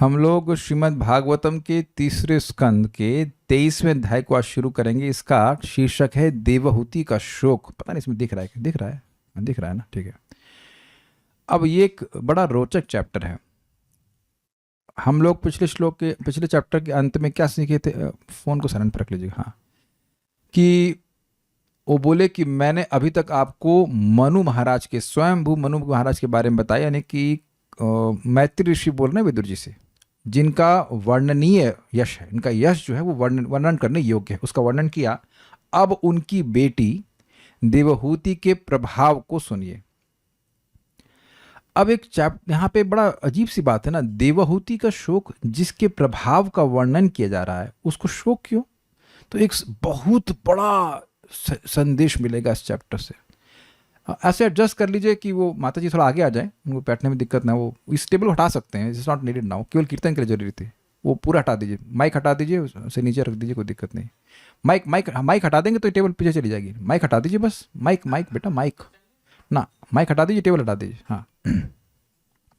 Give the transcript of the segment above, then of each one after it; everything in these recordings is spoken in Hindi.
हम लोग श्रीमद् भागवतम के तीसरे स्कंद के 23वें अध्याय को आज शुरू करेंगे। इसका शीर्षक है देवहूति का शोक। पता नहीं इसमें दिख रहा है क्या? दिख रहा है? दिख रहा है ना, ठीक है। अब ये एक बड़ा रोचक चैप्टर है। हम लोग पिछले चैप्टर के अंत में क्या सीखे थे? फोन को साइलेंट पर रख लीजिए। हाँ, कि वो बोले कि मैंने अभी तक आपको मनु महाराज के, स्वयंभू मनु महाराज के बारे में बताया, यानी कि मैत्री ऋषि बोल रहे हैं विदुर जी से, जिनका वर्णनीय यश है। इनका यश जो है वो वर्णन करने योग्य है, उसका वर्णन किया। अब उनकी बेटी देवहूति के प्रभाव को सुनिए। अब एक यहाँ पे बड़ा अजीब सी बात है ना, देवहूति का शोक, जिसके प्रभाव का वर्णन किया जा रहा है, उसको शोक क्यों? तो एक बहुत बड़ा संदेश मिलेगा इस चैप्टर से। ऐसे एडजस्ट कर लीजिए कि वो माता जी थोड़ा आगे आ जाए, उनको बैठने में दिक्कत ना हो। इस टेबल को हटा सकते हैं, इट्स नॉट नीडेड नाउ, केवल कीर्तन के लिए जरूरी थी। वो पूरा हटा दीजिए, माइक हटा दीजिए, उसे नीचे रख दीजिए, कोई दिक्कत नहीं। माइक हटा देंगे तो टेबल पीछे चली जाएगी। माइक हटा दीजिए बस, माइक बेटा, माइक हटा दीजिए, टेबल हटा दीजिए। हाँ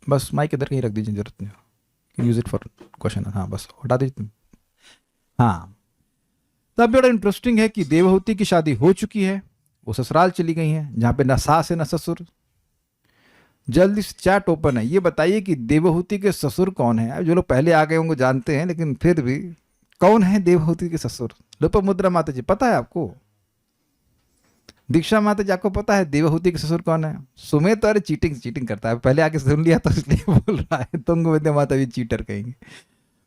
बस माइक इधर कहीं रख दीजिए, जरूरत नहीं, यूज इट फॉर क्वेश्चन। हाँ बस हटा दीजिए। हाँ, तब बड़ा इंटरेस्टिंग है कि देवहूति की शादी हो चुकी है, वो ससुराल चली गई हैं, जहाँ पे न सास है न ससुर। जल्दी से चैट ओपन है। ये बताइए कि देवहूति के ससुर कौन है? जो लोग पहले आ गए होंगे जानते हैं, लेकिन फिर भी कौन है देवहूति के ससुर? लोपामुद्रा माता जी पता है आपको? दीक्षा माता जी आपको पता है देवहूति के ससुर कौन है? सुमेध तो अरे चीटिंग करता है, पहले आके सुन लिया तो इसलिए बोल रहा है। तुंग विद्या माता भी चीटर कहेंगे।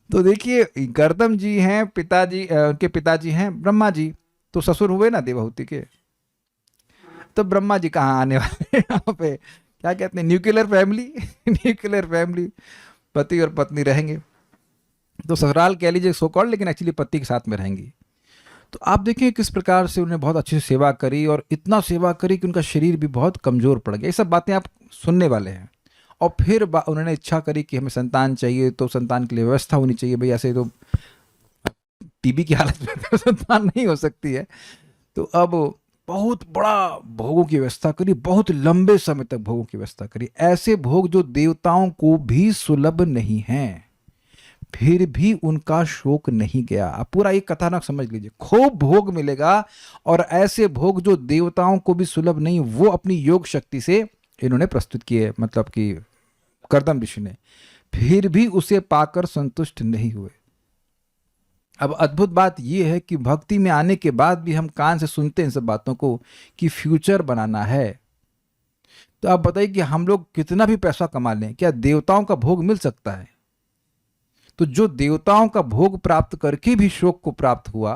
तो देखिए, गर्दम जी हैं पिताजी, उनके पिताजी हैं ब्रह्मा जी, तो ससुर हुए ना देवहूति के। तो ब्रह्मा जी कहाँ आने वाले यहाँ पे? क्या कहते हैं, न्यूक्लियर फैमिली, पति और पत्नी रहेंगे, तो ससुराल कह लीजिए सो कॉल्ड, लेकिन एक्चुअली पति के साथ में रहेंगी। तो आप देखें किस प्रकार से उन्होंने बहुत अच्छी सेवा करी, और इतना सेवा करी कि उनका शरीर भी बहुत कमजोर पड़ गया। ये सब बातें आप सुनने वाले हैं। और फिर उन्होंने इच्छा करी कि हमें संतान चाहिए, तो संतान के लिए व्यवस्था होनी चाहिए। भाई ऐसे तो टीबी की हालत में तो संतान नहीं हो सकती है। तो अब बहुत बड़ा भोगों की व्यवस्था करी, बहुत लंबे समय तक भोगों की व्यवस्था करी, ऐसे भोग जो देवताओं को भी सुलभ नहीं हैं। फिर भी उनका शोक नहीं गया। आप पूरा एक कथानक समझ लीजिए। खूब भोग मिलेगा, और ऐसे भोग जो देवताओं को भी सुलभ नहीं, वो अपनी योग शक्ति से इन्होंने प्रस्तुत किए, मतलब कि कर्दम ऋषि ने, फिर भी उसे पाकर संतुष्ट नहीं हुए। अब अद्भुत बात यह है कि भक्ति में आने के बाद भी हम कान से सुनते हैं इन सब बातों को कि फ्यूचर बनाना है। तो आप बताइए कि हम लोग कितना भी पैसा कमा लें, क्या देवताओं का भोग मिल सकता है? तो जो देवताओं का भोग प्राप्त करके भी शोक को प्राप्त हुआ,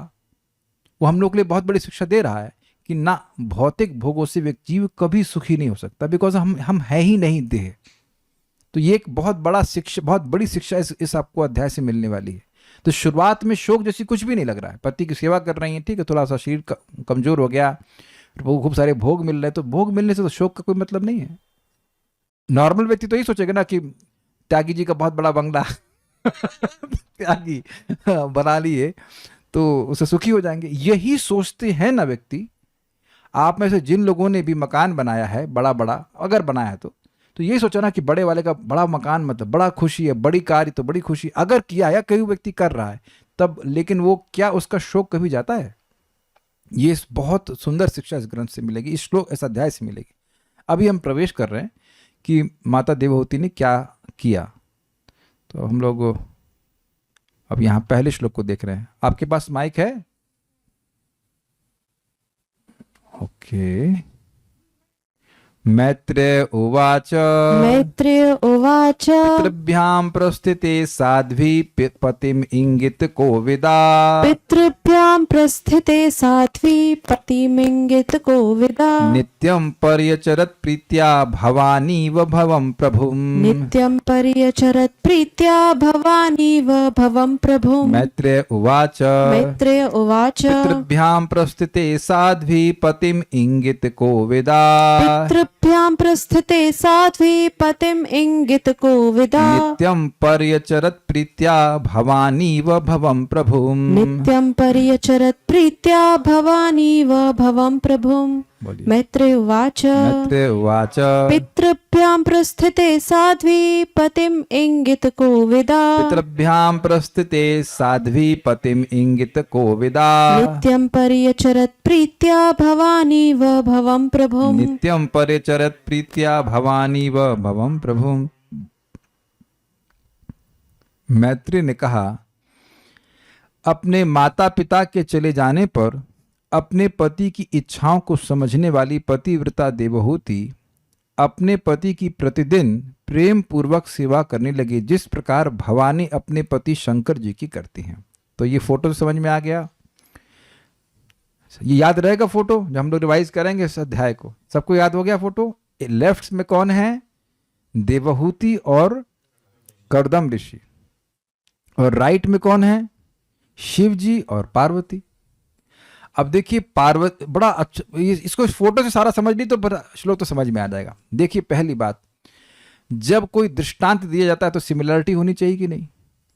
वो हम लोग के लिए बहुत बड़ी शिक्षा दे रहा है कि ना, भौतिक भोगों से व्यक्ति जीव कभी सुखी नहीं हो सकता, बिकॉज हम है ही नहीं देह। तो ये एक बहुत बड़ी शिक्षा इस आपको अध्याय से मिलने वाली है। तो शुरुआत में शोक जैसी कुछ भी नहीं लग रहा है। पति की सेवा कर रही है, ठीक है, थोड़ा सा शरीर कमजोर हो गया, खूब सारे भोग मिल रहे, तो भोग मिलने से तो शोक का कोई मतलब नहीं है। नॉर्मल व्यक्ति तो यही सोचेगा ना कि त्यागी जी का बहुत बड़ा बंगला त्यागी बना लिए तो उसे सुखी हो जाएंगे, यही सोचते हैं ना व्यक्ति। आप में से जिन लोगों ने भी मकान बनाया है, बड़ा अगर बनाया है तो यही सोचा ना कि बड़े वाले का बड़ा मकान मतलब बड़ा खुशी है, बड़ी कार तो बड़ी खुशी। अगर किया या कोई व्यक्ति कर रहा है तब, लेकिन वो क्या उसका शोक कभी जाता है? ये बहुत सुंदर शिक्षा इस ग्रंथ से मिलेगी, इस श्लोक, इस अध्याय से मिलेगी। अभी हम प्रवेश कर रहे हैं कि माता देवहूति ने क्या किया। तो हम लोग अब यहाँ पहले श्लोक को देख रहे हैं। आपके पास माइक है? ओके। मैत्रेय उवाच पितृभ्यां प्रस्थिते साध्वी पतिम इंगित कोविदा। पितृभ्यां प्रस्थिते साध्वी पतिमिंगित कोविदा। नित्यं पर्यचरत् प्रीत्या भवानीव भवं प्रभुम्। नित्यं पर्यचरत् प्रीत्या भवानीव भवं प्रभुम्। मैत्रेय उवाच पितृभ्यां प्रस्थिते साध्वी पतिम इंगित कोविदा। पितृभ्यां प्रस्थिते साध्वी पतिम इंगित कोविदा। नित्यं पर्यचरत् प्रीत्या भवानीव भवं प्रभुम्। नित्यं पर्यचरत् प्रीत्या भवानीव भवं प्रभुम्। बोलिए। मैत्रेय उवाच मैत्रेय उवाच पितृभ्यां प्रस्थिते साध्वी पतिम् इंगितकोविदा पितृभ्यां प्रस्थिते साध्वी पतिम इंगित कोविदा नित्यं पर्यचरत् प्रीत्या भवानीव भवं प्रभुम् नित्यं परिचरत प्रीत्या भवानी व भवम प्रभु। मैत्री ने कहा, अपने माता पिता के चले जाने पर अपने पति की इच्छाओं को समझने वाली पतिव्रता देवहूति अपने पति की प्रतिदिन प्रेम पूर्वक सेवा करने लगी, जिस प्रकार भवानी अपने पति शंकर जी की करती हैं। तो ये फोटो समझ में आ गया, ये याद रहेगा फोटो जब हम लोग रिवाइज करेंगे इस अध्याय को। सबको याद हो गया फोटो? लेफ्ट में कौन है? देवहूति और कर्दम ऋषि, और राइट में कौन है? शिव जी और पार्वती। अब देखिए पार्वती बड़ा अच्छा, इसको इस फोटो से सारा समझ ली तो श्लोक तो समझ में आ जाएगा। देखिए पहली बात, जब कोई दृष्टांत दिया जाता है तो सिमिलरिटी होनी चाहिए कि नहीं?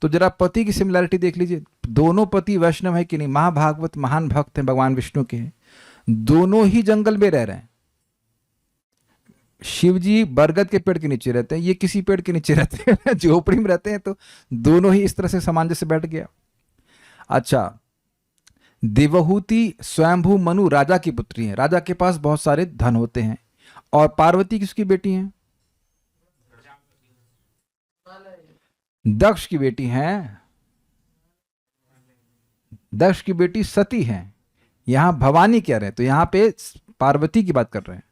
तो जरा पति की सिमिलरिटी देख लीजिए, दोनों पति वैष्णव है कि नहीं? महाभागवत महान भक्त हैं, भगवान विष्णु के हैं, दोनों ही जंगल में रह रहे हैं। शिव जी बरगद के पेड़ के नीचे रहते हैं, ये किसी पेड़ के नीचे रहते हैं, झोपड़ी में रहते हैं, तो दोनों ही इस तरह से सामंजस्य बैठ गया। अच्छा, देवहूति स्वयंभू मनु राजा की पुत्री है, राजा के पास बहुत सारे धन होते हैं, और पार्वती किसकी बेटी हैं? दक्ष की बेटी हैं, दक्ष की बेटी सती हैं। यहां भवानी कह रहे हैं, तो यहां पे पार्वती की बात कर रहे हैं।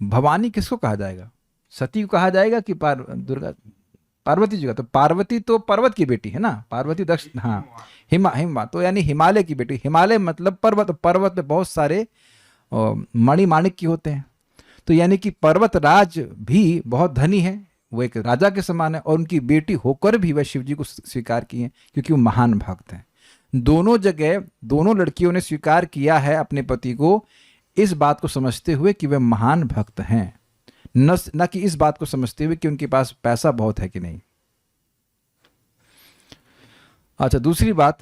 भवानी किसको कहा जाएगा? सती को कहा जाएगा कि दुर्गा पार्वती जी का? तो पार्वती तो पर्वत की बेटी है ना, पार्वती दक्ष, हाँ हिमा तो यानी हिमालय की बेटी। हिमालय मतलब पर्वत, पर्वत में बहुत सारे मणि माणिक की होते हैं, तो यानी कि पर्वत राज भी बहुत धनी है, वो एक राजा के समान है, और उनकी बेटी होकर भी वह शिव जी को स्वीकार की है क्योंकि वो महान भक्त हैं। दोनों जगह दोनों लड़कियों ने स्वीकार किया है अपने पति को, इस बात को समझते हुए कि वे महान भक्त हैं, न कि इस बात को समझते हुए कि उनके पास पैसा बहुत है कि नहीं। अच्छा, दूसरी बात,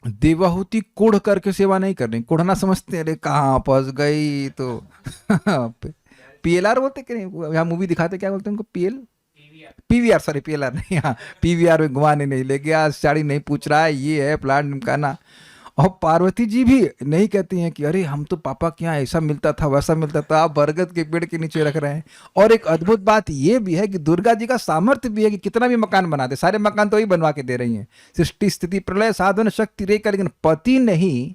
देवहूति कुढ़ करके सेवा नहीं कर रही। कुढ़ना समझते हैं? अरे कहाँ फंस गई तो पीएलआर बोलते कि नहीं? यहाँ मूवी दिखाते क्या बोलते हैं उनको? पीवीआर, सॉरी पीएलआर नहीं, हाँ पीवीआर में घुमाने नहीं ले गया, साड़ी नहीं पूछ रहा है, ये है प्लान निमकाना। और पार्वती जी भी नहीं कहती हैं कि अरे हम तो पापा के यहाँ ऐसा मिलता था वैसा मिलता था, आप बरगद के पेड़ के नीचे रख रहे हैं। और एक अद्भुत बात ये भी है कि दुर्गा जी का सामर्थ्य भी है कि कितना भी मकान बना दे, सारे मकान तो ही बनवा के दे रही हैं, सृष्टि स्थिति प्रलय साधन शक्ति रेखा, लेकिन पति नहीं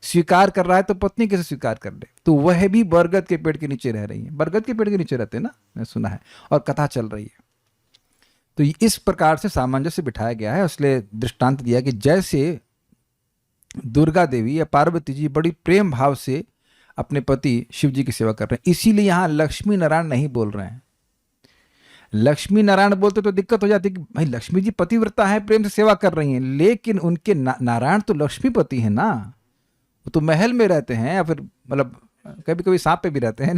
स्वीकार कर रहा है तो पत्नी कैसे स्वीकार कर ले? तो वह भी बरगद के पेड़ के नीचे रह रही है, बरगद के पेड़ के नीचे रहते हैं ना, मैंने सुना है, और कथा चल रही है। तो इस प्रकार से सामंजस्य बिठाया गया है, इसलिए दृष्टांत दिया कि जैसे दुर्गा देवी या पार्वती जी बड़ी प्रेम भाव से अपने पति शिव जी की सेवा कर रहे हैं, इसीलिए यहां लक्ष्मी नारायण नहीं बोल रहे हैं। लक्ष्मी नारायण बोलते तो दिक्कत हो जाती कि भाई लक्ष्मी जी पतिव्रता है, प्रेम से सेवा कर रही हैं, लेकिन उनके नारायण तो लक्ष्मीपति है ना, वो तो महल में रहते हैं, या फिर मतलब कभी कभी सांप पे भी रहते हैं,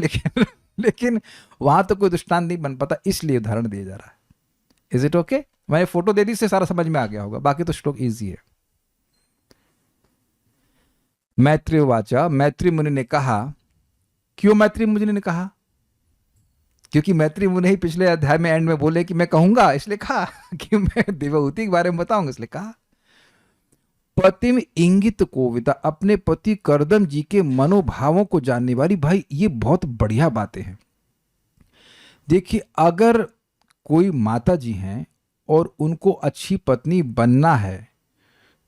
लेकिन वहां तो कोई दृष्टांत नहीं बन पाता, इसलिए उदाहरण दिया जा रहा है। Is it okay? मैंने फोटो दे दी, से सारा समझ में आ गया होगा, बाकी तो श्लोक इजी है। मैत्री वाचा, मैत्री मुनि ने कहा। क्यों मैत्री मुनि ने कहा? क्योंकि मैत्री मुनि ही पिछले अध्याय में एंड में बोले कि मैं कहूंगा, इसलिए कहा कि मैं देवहूति के बारे में बताऊंगा, इसलिए कहा। पतिम इंगित कोविता, अपने पति करदम जी के मनोभावों को जानने वाली। भाई ये बहुत बढ़िया बातें हैं। देखिए, अगर कोई माता जी हैं और उनको अच्छी पत्नी बनना है,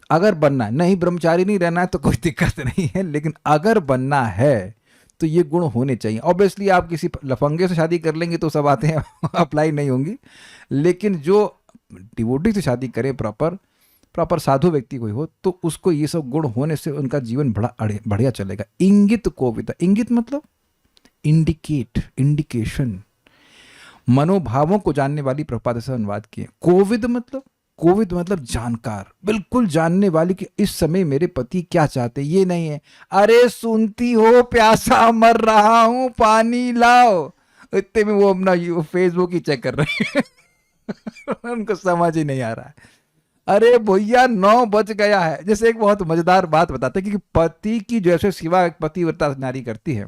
अगर बनना है, नहीं ब्रह्मचारी नहीं रहना है तो कोई दिक्कत नहीं है, लेकिन अगर बनना है तो ये गुण होने चाहिए। ऑब्वियसली आप किसी लफंगे से शादी कर लेंगे तो सब बातें अप्लाई नहीं होंगी, लेकिन जो डिवोटी से शादी करे, प्रॉपर साधु व्यक्ति कोई हो, तो उसको ये सब गुण होने से उनका जीवन बड़ा बढ़िया चलेगा। इंगित कोविता, इंगित मतलब इंडिकेशन, मनोभावों को जानने वाली, प्रपात से अनुवाद किए। कोविद मतलब जानकार, बिल्कुल जानने वाली कि इस समय मेरे पति क्या चाहते। ये नहीं है अरे सुनती हो प्यासा मर रहा हूं पानी लाओ, इतने में वो अपना फेसबुक ही चेक कर रहे हैं उनको समझ ही नहीं आ रहा है। अरे भैया 9 बज गया है। जैसे एक बहुत मजेदार बात बताते हैं कि पति की जैसे सेवा एक पतिव्रता नारी करती है,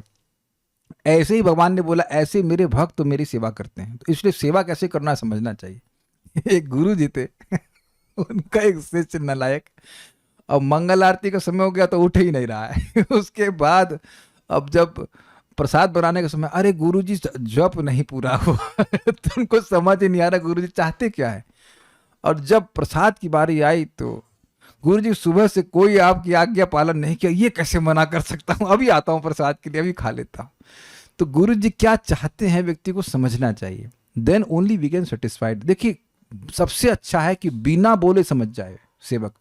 ऐसे ही भगवान ने बोला ऐसे मेरे भक्त तो मेरी सेवा करते हैं, तो इसलिए सेवा कैसे करना समझना चाहिए। एक गुरु जी थे उनका एक शिष्य नालायक, अब मंगल आरती का समय हो गया तो उठ ही नहीं रहा है। उसके बाद अब जब प्रसाद बनाने का समय, अरे गुरुजी जप नहीं पूरा हुआ। तो उनको समझ ही नहीं आ रहा गुरुजी चाहते क्या है। और जब प्रसाद की बारी आई तो गुरुजी सुबह से कोई आपकी आज्ञा पालन नहीं किया, ये कैसे मना कर सकता हूँ, अभी आता हूँ प्रसाद के लिए, अभी खा लेता हूँ। तो गुरुजी क्या चाहते हैं व्यक्ति को समझना चाहिए, then only we can satisfied. देखिए सबसे अच्छा है कि बिना बोले समझ जाए सेवक,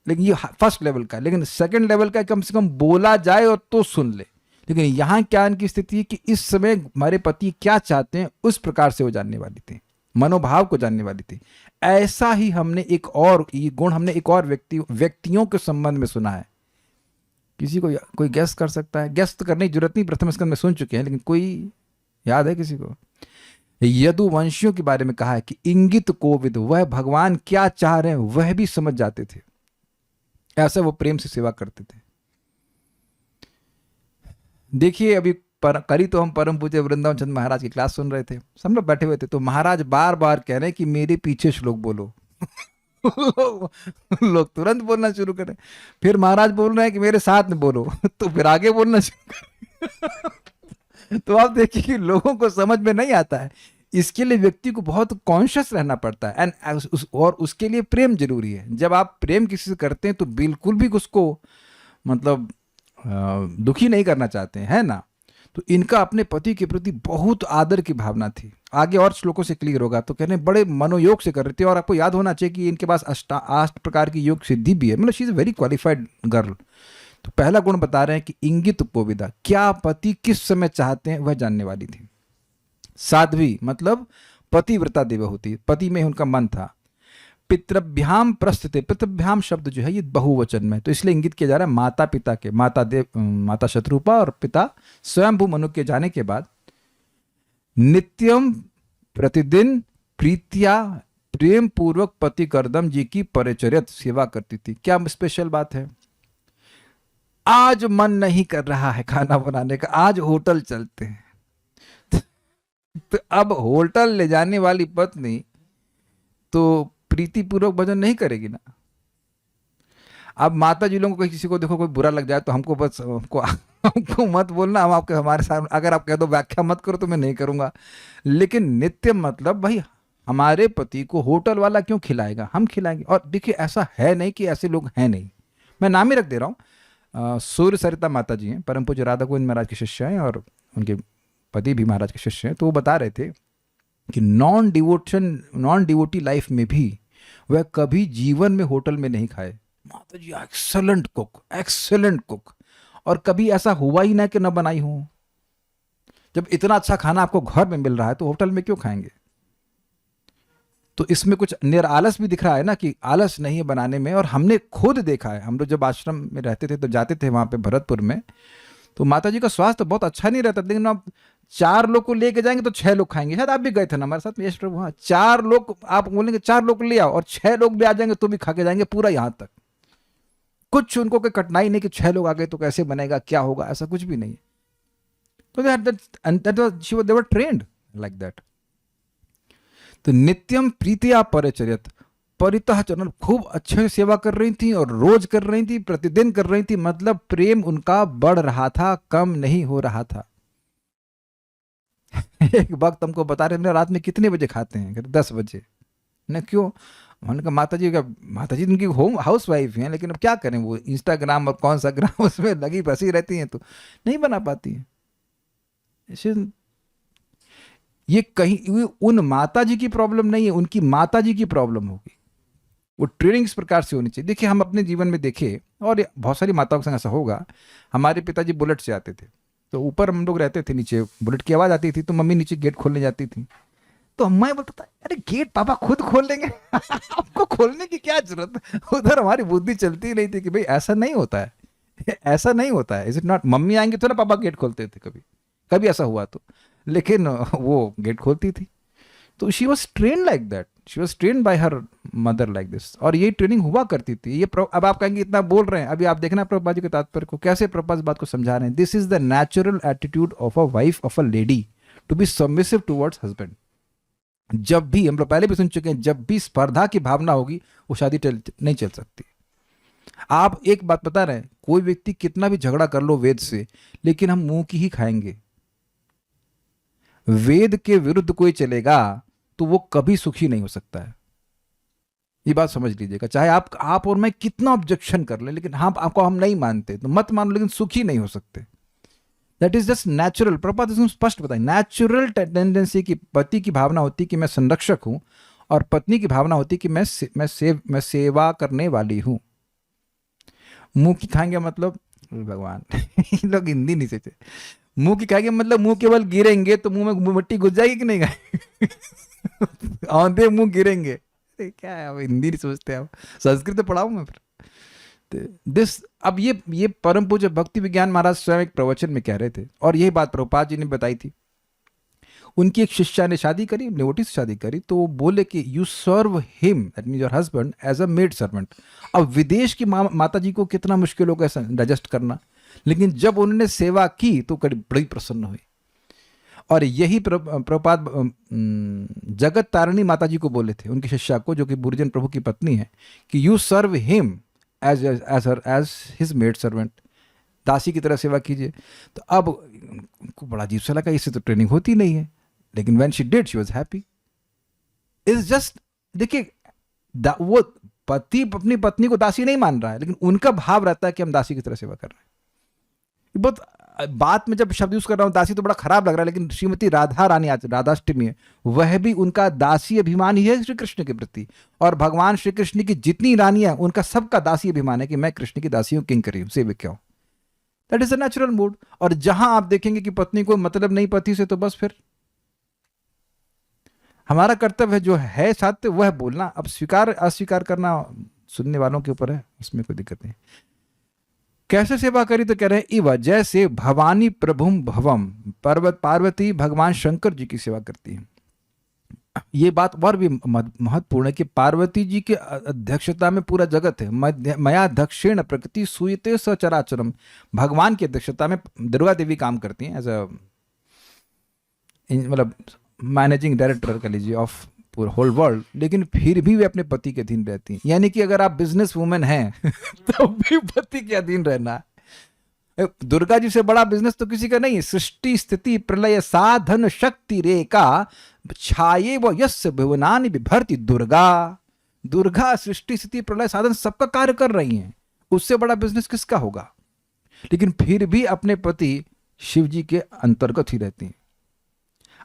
लेकिन ये फर्स्ट लेवल का है। लेकिन सेकंड लेवल का कम से कम बोला जाए और तो सुन ले। लेकिन यहाँ क्या इनकी स्थिति है कि इस समय हमारे पति क्या चाहते हैं उस प्रकार से वो जानने वाली थी, मनोभाव को जानने वाली थी। ऐसा ही हमने एक और ये गुण हमने एक और व्यक्तियों के संबंध में सुना है। किसी को कोई गैस कर सकता है? गैस तो करने की जरूरत नहीं, प्रथम स्कंद में सुन चुके हैं, लेकिन कोई याद है किसी को? यदुवंशियों के बारे में कहा है कि इंगित कोविद, वह भगवान क्या चाह रहे हैं वह भी समझ जाते थे, ऐसा वो प्रेम से सेवा करते थे। देखिए अभी करी तो हम परम पूज्य वृंदावन चंद्र महाराज की क्लास सुन रहे थे, सब लोग बैठे हुए थे, तो महाराज बार बार कह रहे हैं कि मेरे पीछे श्लोक बोलो। लोग तुरंत बोलना शुरू करें, फिर महाराज बोल रहे हैं कि मेरे साथ में बोलो, तो फिर आगे बोलना शुरू करें। तो आप देखिए कि लोगों को समझ में नहीं आता है। इसके लिए व्यक्ति को बहुत कॉन्शियस रहना पड़ता है और उसके लिए प्रेम जरूरी है। जब आप प्रेम किसी से करते हैं तो बिल्कुल भी उसको मतलब दुखी नहीं करना चाहते हैं, है ना। तो इनका अपने पति के प्रति बहुत आदर की भावना थी। आगे और श्लोकों से क्लियर होगा। तो कहने बड़े मनोयोग से कर रहे थे, और आपको याद होना चाहिए कि इनके पास 8 प्रकार की योग सिद्धि भी है, मतलब she is very qualified girl. तो पहला गुण बता रहे हैं कि इंगित कोविदा, क्या पति किस समय चाहते हैं वह जानने वाली थी। साध्वी मतलब पतिव्रता देवहूति, पति में उनका मन था। पितृभ्याम प्रस्थिते, पितृभ्याम शब्द जो है ये बहुवचन में, तो इसलिए इंगित किया जा रहा है माता पिता के, माता शत्रुपा और पिता स्वयंभू मनु के जाने के बाद नित्यम प्रतिदिन प्रीत्या प्रेम पूर्वक पति करदम जी की परिचर्यत सेवा करती थी। क्या स्पेशल बात है? आज मन नहीं कर रहा है खाना बनाने का, आज होटल चलते हैं। तो अब होटल ले जाने वाली पत्नी तो प्रीति पूर्वक भजन नहीं करेगी ना। अब माता जी लोगों को किसी को देखो कोई बुरा लग जाए तो हमको बस हमको मत बोलना, हम आपके हमारे सामने अगर आप कह दो व्याख्या मत करो तो मैं नहीं करूंगा। लेकिन नित्य मतलब भाई हमारे पति को होटल वाला क्यों खिलाएगा, हम खिलाएंगे। और देखिए ऐसा है नहीं कि ऐसे लोग हैं नहीं, मैं नाम ही रख दे रहा हूँ। सूर्य सरिता माता जी हैं, परम पूज्य राधा गोविंद महाराज के शिष्य हैं और उनके पति भी महाराज के शिष्य हैं। तो वो बता रहे थे कि नॉन डिवोटी लाइफ में भी वह कभी जीवन में होटल में नहीं खाए। माता जी एक्सेलेंट कुक, और कभी ऐसा हुआ ही ना कि न बनाई हो। जब इतना अच्छा खाना आपको घर में मिल रहा है तो होटल में क्यों खाएंगे? तो इसमें कुछ आलस भी दिख रहा है ना, कि आलस नहीं है बनाने में। और हमने खुद देखा है, हम लोग जब आश्रम में रहते थे तो जाते थे वहां पे भरतपुर में, तो माता जी का स्वास्थ्य बहुत अच्छा नहीं रहता, लेकिन आप 4 लोग को लेके जाएंगे तो 6 लोग खाएंगे। शायद आप भी गए थे ना हमारे साथ, यश प्रभु। हाँ, 4 लोग आप बोलेंगे 4 लोग ले आओ और 6 लोग ले आ जाएंगे तो भी खा के जाएंगे पूरा यहाँ तक। कुछ उनको कोई कठिनाई नहीं कि 6 लोग आ गए तो कैसे बनेगा, क्या होगा, ऐसा कुछ भी नहीं। तो they were trained like that. तो नित्यम प्रीतिया परिचर्यत, परितः चरण, खूब अच्छे से सेवा कर रही थी और रोज कर रही थी, प्रतिदिन कर रही थी। मतलब प्रेम उनका बढ़ रहा था, कम नहीं हो रहा था। एक वक्त हमको बता रहे थे रात में कितने बजे खाते हैं? 10 बजे। न क्यों? हमने कहा माता जी उनकी होम हाउस वाइफ हैं, लेकिन अब क्या करें, वो इंस्टाग्राम और कौन सा ग्राम उसमें लगी फंसी रहती हैं तो नहीं बना पाती हैं। ये कहीं उन माता जी की प्रॉब्लम नहीं है, उनकी माता जी की प्रॉब्लम होगी। वो ट्रेनिंग इस प्रकार से होनी चाहिए। देखिए हम अपने जीवन में देखे, और बहुत सारी माताओं के संग ऐसा होगा। हमारे पिताजी बुलेट से आते थे, तो ऊपर हम लोग रहते थे, नीचे बुलेट की आवाज़ आती थी तो मम्मी नीचे गेट खोलने जाती थी। तो मैं बोलता था अरे गेट पापा खुद खोल लेंगे। आपको खोलने की क्या जरूरत। उधर हमारी बुद्धि चलती नहीं थी कि भाई ऐसा नहीं होता है, ऐसा नहीं होता है। Is it not? मम्मी आएंगे तो ना पापा गेट खोलते थे, कभी कभी ऐसा हुआ तो, लेकिन वो गेट खोलती थी। तो she was train like that. She was train bye her mother like this, और ये ट्रेनिंग हुआ करती थी। ये अब आप कहेंगे इतना बोल रहे हैं, अभी आप देखना प्रभुपाद जी के तात्पर्य को, कैसे प्रभुपाद इस बात को समझा रहे हैं। This is the natural attitude of a wife of a lady to be submissive towards husband. जब भी, हम लोग पहले भी सुन चुके हैं, जब भी स्पर्धा की भावना होगी वो शादी नहीं चल सकती। आप एक बात बता रहे हैं, कोई व्यक्ति कितना भी झगड़ा कर लो वेद से, लेकिन हम मुंह की ही खाएंगे। वेद के विरुद्ध कोई चलेगा तो वो कभी सुखी नहीं हो सकता है, ये बात समझ लीजिएगा। चाहे आप और मैं कितना ऑब्जेक्शन कर लें, लेकिन हाँ आपको हम नहीं मानते तो मत मान लो, लेकिन सुखी नहीं हो सकते। That is just natural. Prabhupada इसमें स्पष्ट बताएं, नेचुरल टेंडेंसी की पति की भावना होती है कि मैं संरक्षक हूं, और पत्नी की भावना होती है कि मैं सेवा करने वाली हूं। मुंह की खाएंगे मतलब, भगवान ये लोग हिंदी नहीं सीखते। मुंह की खाएंगे मतलब मुंह केवल गिरेंगे तो मुंह में मिट्टी घुस जाएगी कि नहीं खाएंगे औंधे मुंह गिरेंगे। क्या है, अब हिंदी नहीं सोचते, आप संस्कृत तो पढ़ाऊं मैं फिर। दिस, अब ये परम पूज्य भक्ति विज्ञान महाराज स्वयं एक प्रवचन में कह रहे थे, और यही बात प्रभुपाद जी ने बताई थी। उनकी एक शिष्या ने शादी करी, नेवोटी से शादी करी, तो वो बोले कि you serve him, that mean your husband, as a maid servant. अब विदेश की माता जी को कितना मुश्किल होगा ऐसा डाइजेस्ट करना, लेकिन जब उन्होंने सेवा की तो बड़ी प्रसन्न हुई। और यही प्रभुपाद जगत तारिणी माता जी को बोले थे, उनकी शिष्या को, जो कि बुर्जन प्रभु की पत्नी है, कि you serve him as his maid servant, दासी की तरह सेवा कीजिए। तो अब उनको बड़ा अजीब सा लगा, इससे तो ट्रेनिंग होती नहीं है, लेकिन when she did she was happy. Is just, देखिए वो पति अपनी पत्नी को दासी नहीं मान रहा है, लेकिन उनका भाव रहता है कि हम दासी की तरह सेवा कर रहे हैं। बहुत बात में जब शब्द यूज कर रहा हूं दासी तो बड़ा खराब लग रहा है, लेकिन श्रीमती राधा रानी, आज राधाष्टमी है, वह भी उनका दासी अभिमान ही है श्री कृष्ण के प्रति। और भगवान श्री कृष्ण की जितनी रानियां, उनका सबका दासी अभिमान है कि मैं कृष्ण की दासी हूं, किंकरी हूं, सेविका हूं। That is a natural mood. और जहां आप देखेंगे कि पत्नी को मतलब नहीं पति से, तो बस फिर हमारा कर्तव्य जो है सत्य वह बोलना। अब स्वीकार अस्वीकार करना सुनने वालों के ऊपर है, उसमें कोई दिक्कत नहीं। कैसे सेवा करी, तो कह रहे हैं इव जैसे भवानी प्रभुम भवम, पार्वती भगवान शंकर जी की सेवा करती है। ये बात और भी महत्वपूर्ण है कि पार्वती जी के अध्यक्षता में पूरा जगत है। मया दक्षिण प्रकृति सूयते सचराचरम, भगवान की अध्यक्षता में दुर्गा देवी काम करती हैं एज अ, मतलब मैनेजिंग डायरेक्टर कह लीजिए ऑफ पूरा होल वर्ल्ड, लेकिन फिर भी वे अपने पति के अधीन रहती हैं। यानी कि अगर आप बिजनेस वूमेन हैं तो भी पति के अधीन रहना है। दुर्गा जी से बड़ा बिजनेस तो किसी का नहीं है। सृष्टि स्थिति प्रलय साधन शक्ति रेखा छाये वो यस्य भुवनानि बिभर्ति दुर्गा। दुर्गा सृष्टि स्थिति प्रलय साधन सबका कार्य कर रही हैं, उससे बड़ा बिजनेस किसका होगा। लेकिन फिर भी अपने पति शिव जी के अंतर्गत ही रहती हैं।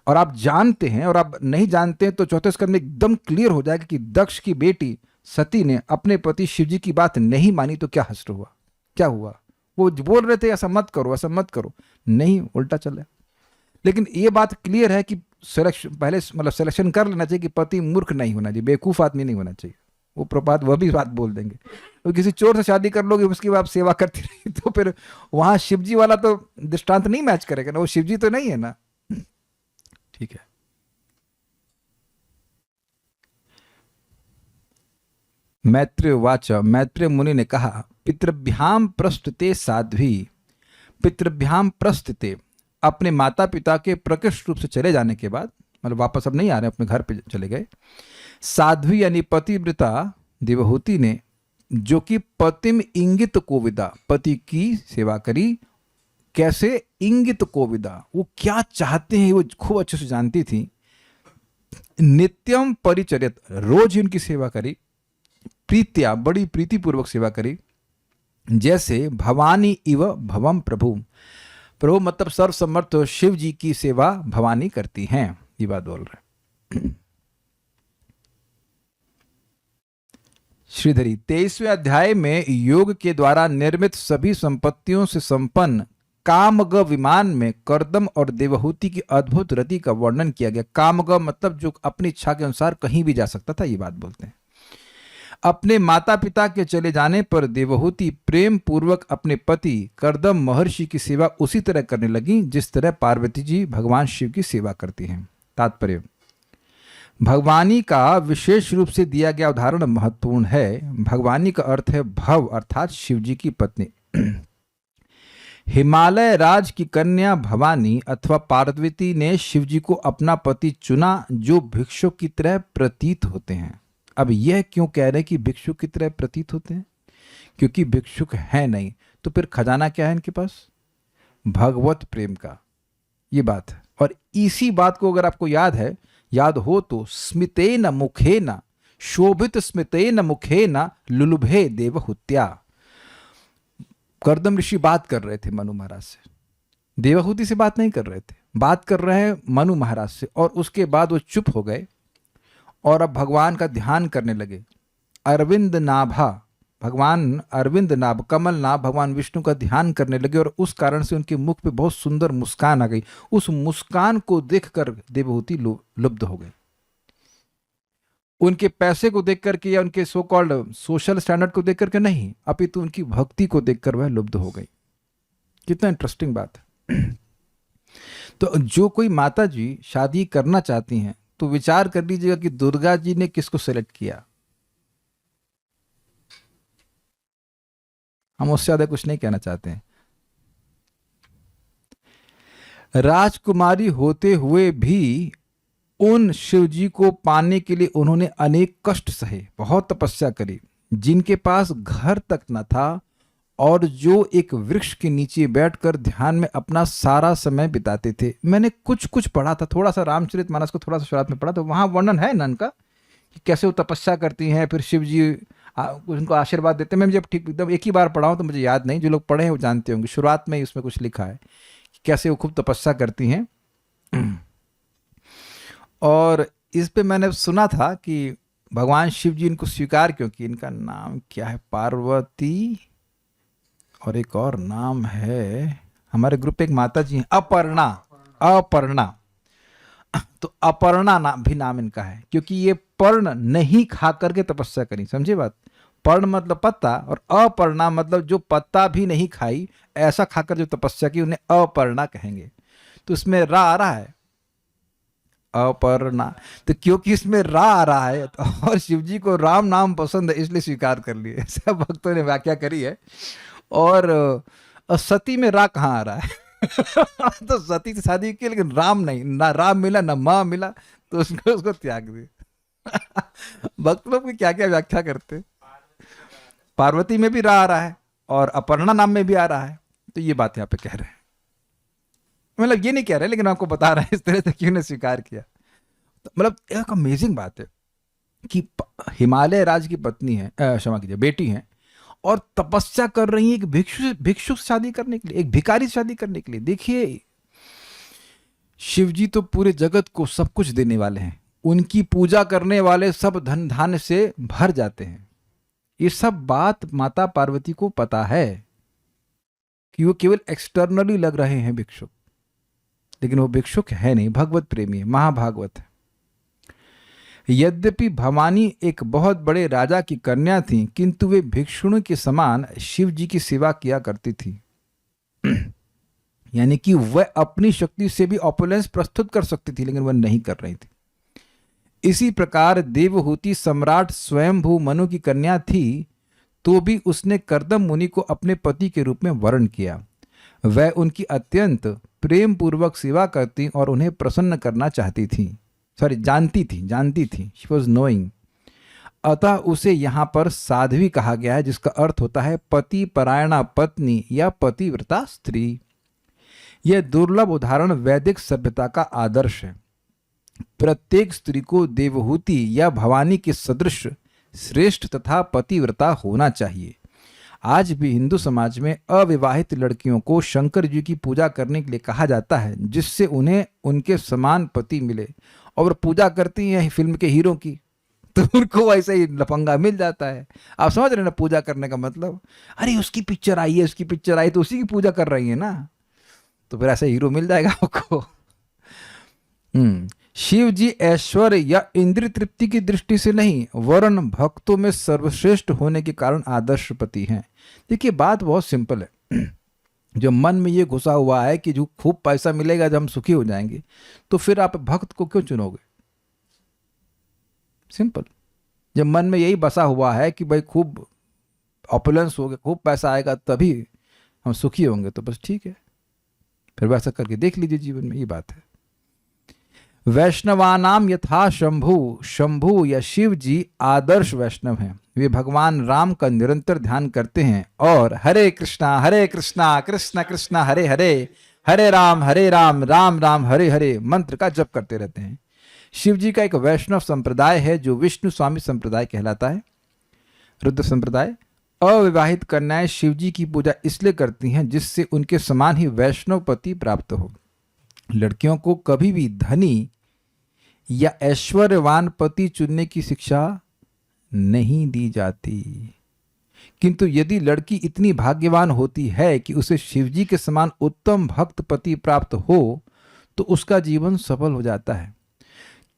और आप जानते हैं, और आप नहीं जानते हैं तो चौथे स्कंद में एकदम क्लियर हो जाएगा कि दक्ष की बेटी सती ने अपने पति शिव जी की बात नहीं मानी तो क्या हश्र हुआ, क्या हुआ। वो बोल रहे थे ऐसा मत करो, ऐसा मत करो, नहीं उल्टा चला। लेकिन ये बात क्लियर है कि सिलेक्शन पहले, मतलब सिलेक्शन कर लेना चाहिए कि पति मूर्ख नहीं होना चाहिए, बेवकूफ आदमी नहीं होना चाहिए। वो प्रपात वह भी बात बोल देंगे। तो किसी चोर से शादी कर लोगे, उसकी आप सेवा करती रही, तो फिर वहां शिवजी वाला तो दृष्टांत नहीं मैच करेगा ना, वो शिवजी तो नहीं है ना। ठीक है। मैत्रेय वाच, मैत्रेय मुनि ने कहा, पितृभ्याम प्रस्तुते साध्वी, पितृभ्याम प्रस्तुते, अपने माता पिता के प्रकृष्ट रूप से चले जाने के बाद, मतलब वापस अब नहीं आ रहे, अपने घर पे चले गए, साध्वी यानी पतिव्रता देवहूति ने, जो कि पतिम इंगित कोविदा, पति की सेवा करी। कैसे? इंगित कोविदा, वो क्या चाहते हैं वो खूब अच्छे से जानती थी। नित्यम परिचर्यत, रोज उनकी सेवा करी। प्रीत्या, बड़ी प्रीतिपूर्वक सेवा करी। जैसे भवानी इव भवम प्रभु, प्रभु मतलब सर्वसमर्थ शिव जी की सेवा भवानी करती हैं, ये बात बोल रहे। श्रीधरी 23वें अध्याय में योग के द्वारा निर्मित सभी संपत्तियों से संपन्न कामग विमान में कर्दम और देवहूति की अद्भुत रति का वर्णन किया गया। कामग मतलब जो अपनी इच्छा के अनुसार कहीं भी जा सकता था, ये बात बोलते हैं। अपने माता पिता के चले जाने पर देवहूति प्रेम पूर्वक अपने पति कर्दम महर्षि की सेवा उसी तरह करने लगी जिस तरह पार्वती जी भगवान शिव की सेवा करती हैं। तात्पर्य, भगवानी का विशेष रूप से दिया गया उदाहरण महत्वपूर्ण है। भगवानी का अर्थ है भव अर्थात शिव जी की पत्नी। हिमालय राज की कन्या भवानी अथवा पार्वती ने शिव जी को अपना पति चुना जो भिक्षु की तरह प्रतीत होते हैं। अब यह क्यों कह रहे हैं कि भिक्षु की तरह प्रतीत होते हैं? क्योंकि भिक्षुक है नहीं, तो फिर खजाना क्या है इनके पास? भगवत प्रेम का। ये बात है। और इसी बात को अगर आपको याद हो तो स्मितेन मुखेन शोभित स्मितेन मुखेन लुलुभे देवहूत्या। कर्दम ऋषि बात कर रहे थे मनु महाराज से, देवहूति से बात नहीं कर रहे थे, बात कर रहे हैं मनु महाराज से। और उसके बाद वो चुप हो गए और अब भगवान का ध्यान करने लगे। अरविंद नाभा, भगवान अरविंद नाभ, कमल नाभ भगवान विष्णु का ध्यान करने लगे और उस कारण से उनके मुख पे बहुत सुंदर मुस्कान आ गई। उस मुस्कान को देखकर देवहूति लुब्ध हो गए। उनके पैसे को देख करके या उनके सो कॉल्ड सोशल स्टैंडर्ड को देख करके नहीं, अपितु उनकी भक्ति को देखकर वह लुब्ध हो गई। कितना इंटरेस्टिंग बात है। तो जो कोई माता जी शादी करना चाहती हैं तो विचार कर लीजिएगा कि दुर्गा जी ने किसको सेलेक्ट किया। हम उससे ज्यादा कुछ नहीं कहना चाहते हैं। राजकुमारी होते हुए भी उन शिव जी को पाने के लिए उन्होंने अनेक कष्ट सहे, बहुत तपस्या करी, जिनके पास घर तक न था और जो एक वृक्ष के नीचे बैठकर ध्यान में अपना सारा समय बिताते थे। मैंने कुछ पढ़ा था, थोड़ा सा रामचरितमानस को थोड़ा सा शुरुआत में पढ़ा, तो वहाँ वर्णन है नन का कि कैसे वो तपस्या करती हैं, फिर शिव जी उनको आशीर्वाद देते हैं। मैं जब ठीक एकदम एक ही बार पढ़ा हूँ तो मुझे याद नहीं, जो लोग पढ़े हैं वो जानते होंगे। शुरुआत में ही उसमें कुछ लिखा है कि कैसे वो खूब तपस्या करती हैं। और इस पे मैंने सुना था कि भगवान शिव जी इनको स्वीकार क्यों किए। इनका नाम क्या है? पार्वती, और एक और नाम है, हमारे ग्रुप पे एक माता जी हैं, अपर्णा। तो अपर्णा भी नाम इनका है, क्योंकि ये पर्ण नहीं खा करके तपस्या करी। समझे बात? पर्ण मतलब पत्ता और अपर्णा मतलब जो पत्ता भी नहीं खाई, ऐसा खाकर जो तपस्या की उन्हें अपर्णा कहेंगे। तो इसमें रा आ रहा है, अपर्णा। तो क्योंकि इसमें रा आ रहा है और शिव जी को राम नाम पसंद है, इसलिए स्वीकार कर लिए। सब भक्तों ने व्याख्या करी है। और सती में रा कहाँ आ रहा है? तो सती से शादी की, लेकिन राम नहीं, ना राम मिला ना माँ मिला, तो उसको त्याग दिया। भक्त लोग क्या क्या व्याख्या करते। पार्वती में भी रा आ रहा है और अपर्णा नाम में भी आ रहा है। तो ये बात यहाँ पे कह रहे हैं, मतलब ये नहीं कह रहे, लेकिन आपको बता रहे हैं इस तरह से क्यों ने स्वीकार किया। तो मतलब एक अमेजिंग बात है कि हिमालय राज की पत्नी है, क्षमा कीजिए, बेटी है, और तपस्या कर रही है एक भिक्षु से शादी करने के लिए, एक भिखारी से शादी करने के लिए। देखिए, शिव जी तो पूरे जगत को सब कुछ देने वाले हैं, उनकी पूजा करने वाले सब धन धान्य से भर जाते हैं। ये सब बात माता पार्वती को पता है कि वो केवल एक्सटर्नली लग रहे हैं भिक्षुक, लेकिन वो भिक्षुक है नहीं, भगवत प्रेमी है, महाभागवत है। यद्यपि भवानी एक बहुत बड़े राजा की कन्या थी, किंतु वे भिक्षुणी के समान शिव जी की सेवा किया करती थी। यानी कि वह अपनी शक्ति से भी ऑपुलेंस प्रस्तुत कर सकती थी, लेकिन वह नहीं कर रही थी। इसी प्रकार देवहूति सम्राट स्वयंभू मनु की कन्या थी, तो भी उसने कर्दम मुनि को अपने पति के रूप में वर्ण किया। वह उनकी अत्यंत प्रेम पूर्वक सेवा करती और उन्हें प्रसन्न करना चाहती थी, जानती थी। She was knowing. अतः उसे यहाँ पर साध्वी कहा गया है, जिसका अर्थ होता है पति परायणा पत्नी या पतिव्रता स्त्री। यह दुर्लभ उदाहरण वैदिक सभ्यता का आदर्श है। प्रत्येक स्त्री को देवहूति या भवानी के सदृश श्रेष्ठ तथा पतिव्रता होना चाहिए। आज भी हिंदू समाज में अविवाहित लड़कियों को शंकर जी की पूजा करने के लिए कहा जाता है, जिससे उन्हें उनके समान पति मिले। और पूजा करती हैं फिल्म के हीरो की, तो उनको वैसे ही लफंगा मिल जाता है। आप समझ रहे हैं ना पूजा करने का मतलब? अरे उसकी पिक्चर आई है, उसकी पिक्चर आई, तो उसी की पूजा कर रही है ना, तो फिर ऐसा हीरो मिल जाएगा आपको। शिव जी ऐश्वर्य या इंद्रिय तृप्ति की दृष्टि से नहीं, वरन भक्तों में सर्वश्रेष्ठ होने के कारण आदर्श पति हैं। देखिए, बात बहुत सिंपल है। जो मन में ये घुसा हुआ है कि जो खूब पैसा मिलेगा जब हम सुखी हो जाएंगे, तो फिर आप भक्त को क्यों चुनोगे? सिंपल। जब मन में यही बसा हुआ है कि भाई खूब ऑपुलेंस हो गया, खूब पैसा आएगा तभी हम सुखी होंगे, तो बस ठीक है, फिर वैसा करके देख लीजिए जीवन में, ये बात है। वैष्णवानाम यथा शंभु, शंभु या शिव जी आदर्श वैष्णव हैं। वे भगवान राम का निरंतर ध्यान करते हैं और हरे कृष्णा कृष्ण कृष्ण हरे हरे, हरे राम राम राम हरे हरे मंत्र का जप करते रहते हैं। शिव जी का एक वैष्णव संप्रदाय है जो विष्णु स्वामी संप्रदाय कहलाता है, रुद्र संप्रदाय। अविवाहित कन्याएं शिव जी की पूजा इसलिए करती हैं जिससे उनके समान ही वैष्णव पति प्राप्त हो। लड़कियों को कभी भी धनी या ऐश्वर्यवान पति चुनने की शिक्षा नहीं दी जाती, किंतु यदि लड़की इतनी भाग्यवान होती है कि उसे शिवजी के समान उत्तम भक्त पति प्राप्त हो तो उसका जीवन सफल हो जाता है।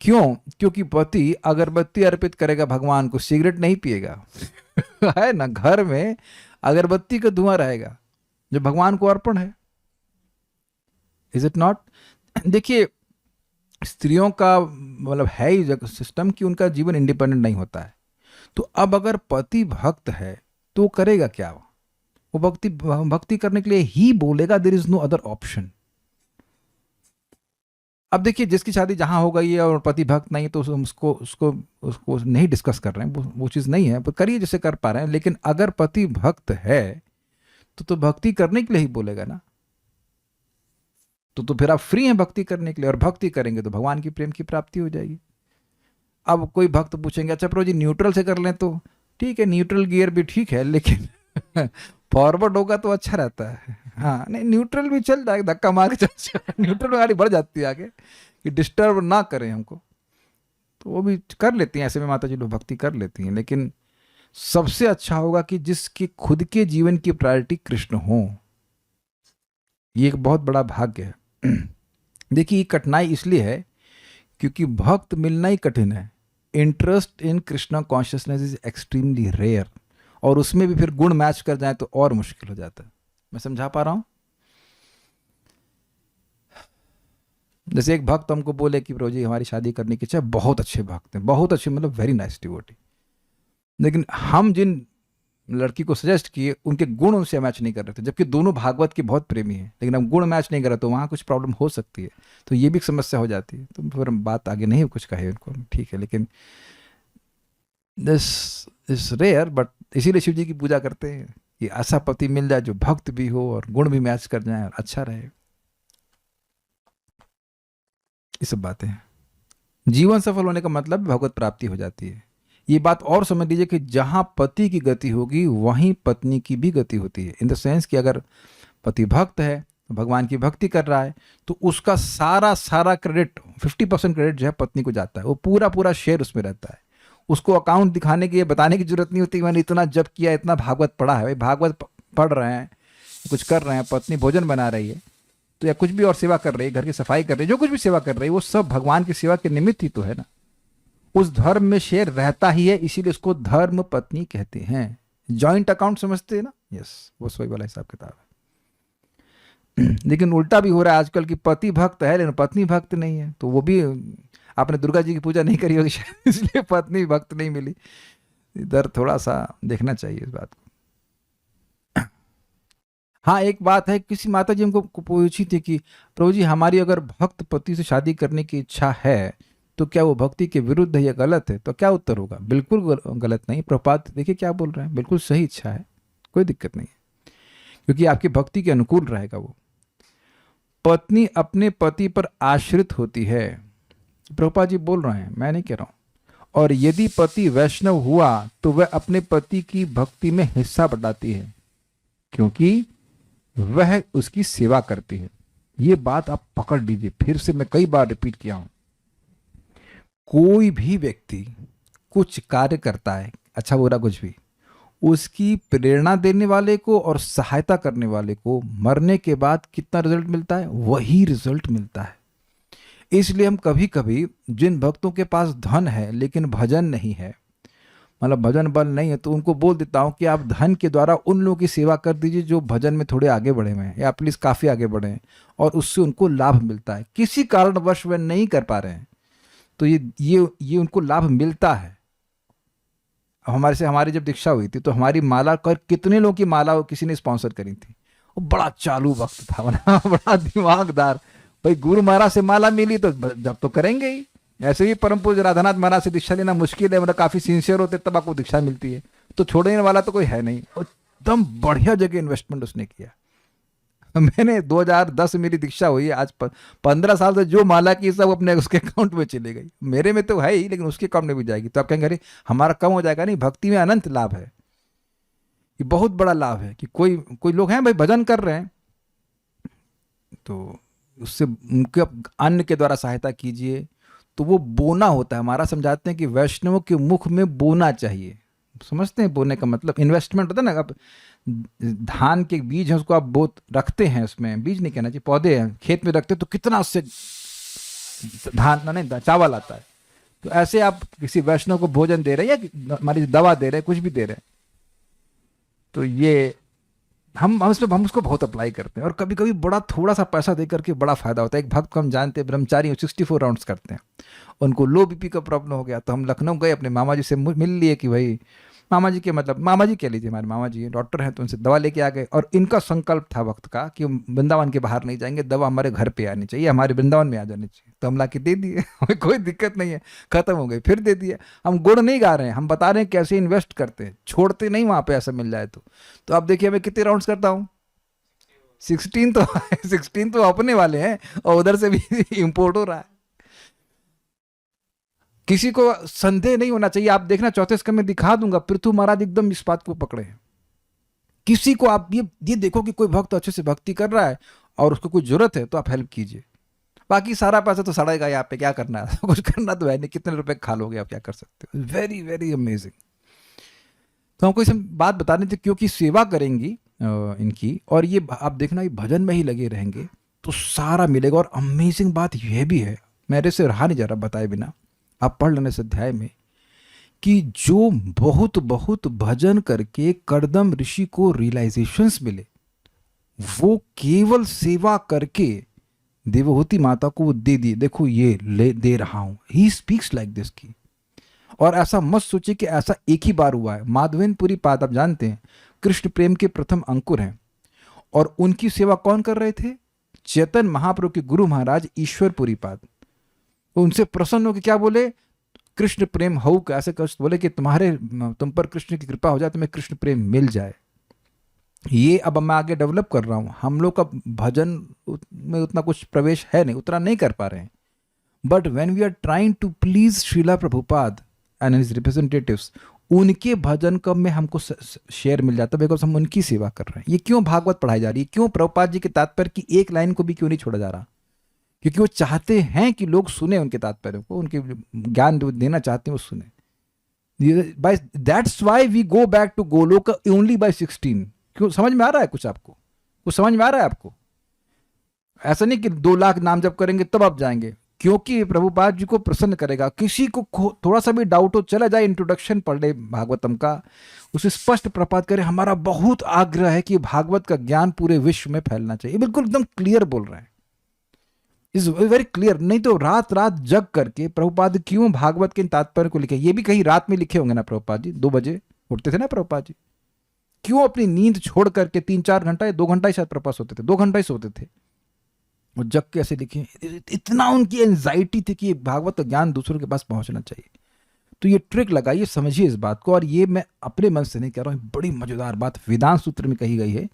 क्यों? क्योंकि पति अगरबत्ती अर्पित करेगा भगवान को, सिगरेट नहीं पिएगा है ना, घर में अगरबत्ती का धुआं रहेगा जो भगवान को अर्पण है। Is it not? देखिए, स्त्रियों का मतलब है ही सिस्टम कि उनका जीवन इंडिपेंडेंट नहीं होता है। तो अब अगर पति भक्त है तो करेगा क्या? वो भक्ति करने के लिए ही बोलेगा, there is no other option. अब देखिए, जिसकी शादी जहां हो गई है और पति भक्त नहीं, तो उसको नहीं डिस्कस कर रहे हैं, वो चीज़ नहीं है, पर करिए जैसे कर पा रहे हैं। लेकिन अगर पति भक्त है तो भक्ति करने के लिए ही बोलेगा ना। तो फिर आप फ्री हैं भक्ति करने के लिए, और भक्ति करेंगे तो भगवान की प्रेम की प्राप्ति हो जाएगी। अब कोई भक्त पूछेंगे, अच्छा प्रभु जी न्यूट्रल से कर लें, तो ठीक है, न्यूट्रल गियर भी ठीक है, लेकिन फॉरवर्ड होगा तो अच्छा रहता है। हाँ, नहीं न्यूट्रल भी चल जाएगा, धक्का मार के चल, न्यूट्रल में गाड़ी बढ़ जाती है आगे कि डिस्टर्ब ना करें हमको, तो वो भी कर लेती हैं। ऐसे में माता जी लोग भक्ति कर लेती हैं। लेकिन सबसे अच्छा होगा कि जिसके खुद के जीवन की प्रायोरिटी कृष्ण हो। ये एक बहुत बड़ा भाग्य है। देखिए, ये कठिनाई इसलिए है क्योंकि भक्त मिलना ही कठिन है। Interest in Krishna consciousness is extremely rare, और उसमें भी फिर गुण मैच कर जाए तो और मुश्किल हो जाता है। मैं समझा पा रहा हूं? जैसे एक भक्त हमको बोले कि प्रभु जी हमारी शादी करने की इच्छा, बहुत अच्छे भक्त हैं, बहुत अच्छे, मतलब वेरी नाइस डिवोटी, लेकिन हम जिन लड़की को सजेस्ट किए उनके गुण उनसे मैच नहीं कर रहे थे, जबकि दोनों भागवत के बहुत प्रेमी हैं, लेकिन हम गुण मैच नहीं कर रहे, तो वहाँ कुछ प्रॉब्लम हो सकती है। तो ये भी समस्या हो जाती है। तो फिर बात आगे नहीं कुछ कहे उनको, ठीक है, लेकिन दिस इज रेयर। बट इसीलिए शिव जी की पूजा करते हैं कि ऐसा पति मिल जाए जो भक्त भी हो और गुण भी मैच कर जाए और अच्छा रहे। ये सब बातें हैं। जीवन सफल होने का मतलब भगवत प्राप्ति हो जाती है। ये बात और समझ लीजिए कि जहां पति की गति होगी वहीं पत्नी की भी गति होती है। इन द सेंस कि अगर पति भक्त है, भगवान की भक्ति कर रहा है, तो उसका सारा क्रेडिट, 50% क्रेडिट जो है पत्नी को जाता है। वो पूरा शेयर उसमें रहता है। उसको अकाउंट दिखाने की, बताने की जरूरत नहीं होती मैंने इतना जप किया, इतना भागवत पढ़ा है। भाई भागवत पढ़ रहे हैं, कुछ कर रहे हैं, पत्नी भोजन बना रही है तो, या कुछ भी और सेवा कर रही है, घर की सफाई कर रही है, जो कुछ भी सेवा कर रही है, वो सब भगवान की सेवा के निमित्त ही तो है ना। उस धर्म में शेयर रहता ही है, इसीलिए उसको धर्म पत्नी कहते हैं। जॉइंट अकाउंट समझते हैं ना? यस, वो वही वाला हिसाब किताब है। लेकिन उल्टा भी हो रहा है आजकल की पति भक्त है लेकिन पत्नी भक्त नहीं है। तो वो भी, आपने दुर्गा जी की पूजा नहीं करी होगी शायद, इसलिए पत्नी भक्त नहीं मिली। इधर थोड़ा सा देखना चाहिए इस बात को। हाँ, एक बात है, किसी माता जी हमको पूछी थी कि प्रभु जी हमारी अगर भक्त पति से शादी करने की इच्छा है तो क्या वो भक्ति के विरुद्ध है या गलत है? तो क्या उत्तर होगा? बिल्कुल गलत नहीं। प्रभुपाद देखिए क्या बोल रहे हैं, बिल्कुल सही इच्छा है, कोई दिक्कत नहीं है, क्योंकि आपकी भक्ति के अनुकूल रहेगा वो। पत्नी अपने पति पर आश्रित होती है, प्रभुपाद जी बोल रहे हैं, मैं नहीं कह रहा हूं। और यदि पति वैष्णव हुआ तो वह अपने पति की भक्ति में हिस्सा बटाती है, क्योंकि वह उसकी सेवा करती है। ये बात आप पकड़ लीजिए, फिर से मैं कई बार रिपीट किया हूं। कोई भी व्यक्ति कुछ कार्य करता है, अच्छा बुरा कुछ भी, उसकी प्रेरणा देने वाले को और सहायता करने वाले को मरने के बाद कितना रिजल्ट मिलता है? वही रिजल्ट मिलता है। इसलिए हम कभी कभी जिन भक्तों के पास धन है लेकिन भजन नहीं है, मतलब भजन बल नहीं है, तो उनको बोल देता हूं कि आप धन के द्वारा उन लोगों की सेवा कर दीजिए जो भजन में थोड़े आगे बढ़े हुए हैं, या प्लीज काफी आगे बढ़े हैं, और उससे उनको लाभ मिलता है। किसी कारणवश वे नहीं कर पा रहे हैं तो ये उनको लाभ मिलता है। अब हमारी जब दीक्षा हुई थी तो हमारी माला कर कितने लोगों की माला किसी ने स्पॉन्सर करी थी। वो बड़ा चालू वक्त था ना, बड़ा दिमागदार। भाई गुरु महाराज से माला मिली तो जब तो करेंगे ही। ऐसे ही परम पूज्य राधानाथ महाराज से दीक्षा लेना मुश्किल है, मतलब काफी सिंसियर होते तब आपको दीक्षा मिलती है, तो छोड़ने वाला तो कोई है नहीं। एकदम बढ़िया जगह इन्वेस्टमेंट उसने किया। मैंने 2010 में मेरी दीक्षा हुई, आज 15 साल से जो माला की सब अपने उसके अकाउंट में चली गई। मेरे में तो है ही, लेकिन उसके अकाउंट में भी जाएगी। तो आप कहेंगे अरे हमारा कम हो जाएगा, नहीं, भक्ति में अनंत लाभ है। ये बहुत बड़ा लाभ है कि कोई लोग हैं भाई भजन कर रहे हैं, तो उससे उनके अन्न के द्वारा सहायता कीजिए, तो वो बोना होता है। हमारा समझाते हैं कि वैष्णवों के मुख में बोना चाहिए। समझते हैं बोने का मतलब? इन्वेस्टमेंट होता है ना। आप धान के बीज है उसको आप बो रखते हैं, उसमें बीज नहीं कहना चाहिए, पौधे हैं, खेत में रखते हैं तो कितना उससे धान नहीं चावल आता है। तो ऐसे आप किसी वैष्णव को भोजन दे रहे हैं या हमारी दवा दे रहे हैं, कुछ भी दे रहे हैं, तो ये हम उसको बहुत अप्लाई करते हैं। और कभी कभी बड़ा थोड़ा सा पैसा दे करके बड़ा फायदा होता है। एक भक्त को हम जानते हैं, ब्रह्मचारी 64 राउंड्स करते हैं, उनको लो बीपी का प्रॉब्लम हो गया, तो हम लखनऊ गए, अपने मामा जी से मिल लिए कि भाई मामा जी के मतलब मामा जी कह लीजिए, हमारे मामा जी डॉक्टर हैं, तो उनसे दवा लेके आ गए। और इनका संकल्प था वक्त का कि हम वृंदावन के बाहर नहीं जाएंगे, दवा हमारे घर पे आनी चाहिए, हमारे वृंदावन में आ जानी चाहिए। तो हम ला के दे दिए, हमें कोई दिक्कत नहीं है, खत्म हो गई, फिर दे दिए। हम गुण नहीं गा रहे हैं, हम बता रहे हैं कैसे इन्वेस्ट करते हैं, छोड़ते नहीं वहां पे ऐसा मिल जाए तो आप देखिए मैं कितने राउंड्स करता हूँ, 16 तो 16 तो अपने वाले हैं और उधर से भी इंपोर्ट हो रहा है। किसी को संदेह नहीं होना चाहिए। आप देखना चौथे स्कंद में दिखा दूंगा, पृथु महाराज एकदम इस बात को पकड़े हैं। किसी को आप ये देखो कि कोई भक्त अच्छे से भक्ति कर रहा है और उसको कोई जरूरत है तो आप हेल्प कीजिए। बाकी सारा पैसा तो सड़ेगा, यहाँ पे क्या करना है, कुछ करना तो है नहीं, कितने रुपए खा लोगे आप, क्या कर सकते हो। Very very amazing. तो हमको इस बात बतानी थी क्योंकि सेवा करेंगी इनकी, और ये आप देखना ये भजन में ही लगे रहेंगे तो सारा मिलेगा। और अमेजिंग बात यह भी है, मेरे से रहा नहीं जा रहा बताए बिना, आप पढ़ लेने इस अध्याय में, कि जो बहुत बहुत भजन करके कर्दम ऋषि को रियलाइजेशंस मिले, वो केवल सेवा करके देवहूति माता को वो दे दिए। देखो ये ले दे रहा हूं, ही स्पीक्स लाइक दिस की। और ऐसा मत सोचिए कि ऐसा एक ही बार हुआ है। माधवेंद्रपुरी पाद आप जानते हैं कृष्ण प्रेम के प्रथम अंकुर हैं, और उनकी सेवा कौन कर रहे थे? चैतन्य महाप्रभु के गुरु महाराज ईश्वरपुरी पाद। उनसे प्रसन्न होकर क्या बोले? कृष्ण प्रेम हऊ का, ऐसे कष्ट बोले कि तुम पर कृष्ण की कृपा हो जाए, तुम्हें कृष्ण प्रेम मिल जाए। ये अब मैं आगे डेवलप कर रहा हूं। हम लोग का भजन में उतना कुछ प्रवेश है नहीं, उतना नहीं कर पा रहे हैं। But when we are trying to please Srila Prabhupada and his representatives, उनके भजन का में हमको शेयर मिल जाता है, बिकॉज हम उनकी सेवा कर रहे हैं। ये क्यों भागवत पढ़ाई जा रही है? क्यों प्रभुपाद जी के तात्पर्य की एक लाइन को भी क्यों नहीं छोड़ा जा रहा? क्योंकि वो चाहते हैं कि लोग सुने उनके तात्पर्य को, उनके ज्ञान देना चाहते हैं वो सुने। By that's why we go back to Goloka only by 16। क्यों? समझ में आ रहा है कुछ आपको? कुछ समझ में आ रहा है आपको? ऐसा नहीं कि 2 लाख नाम जप करेंगे तब आप जाएंगे, क्योंकि प्रभुपाद जी को प्रसन्न करेगा। किसी को थोड़ा सा भी डाउट हो, चला जाए इंट्रोडक्शन पढ़ ले भागवतम का, उसे स्पष्ट प्रपात करे हमारा बहुत आग्रह है कि भागवत का ज्ञान पूरे विश्व में फैलना चाहिए। बिल्कुल एकदम क्लियर बोल रहे हैं, इज वेरी क्लियर। नहीं तो रात रात जग करके प्रभुपाद क्यों भागवत के तात्पर्य को लिखे? ये भी कहीं रात में लिखे होंगे ना प्रभुपाद जी, 2 बजे उठते थे ना प्रभुपाद जी, क्यों अपनी नींद छोड़ करके 3-4 घंटा या 2 घंटा ही शायद प्रभुपाद सोते थे, 2 घंटा ही सोते थे, वो जग के ऐसे लिखे। इतना उनकी एंजाइटी थी कि भागवत का ज्ञान दूसरों के पास पहुंचना चाहिए। तो ये ट्रिक लगाइए, समझिए इस बात को। और ये मैं अपने मन से नहीं कह रहा हूं, बड़ी मजेदार बात वेदांत सूत्र में कही गई है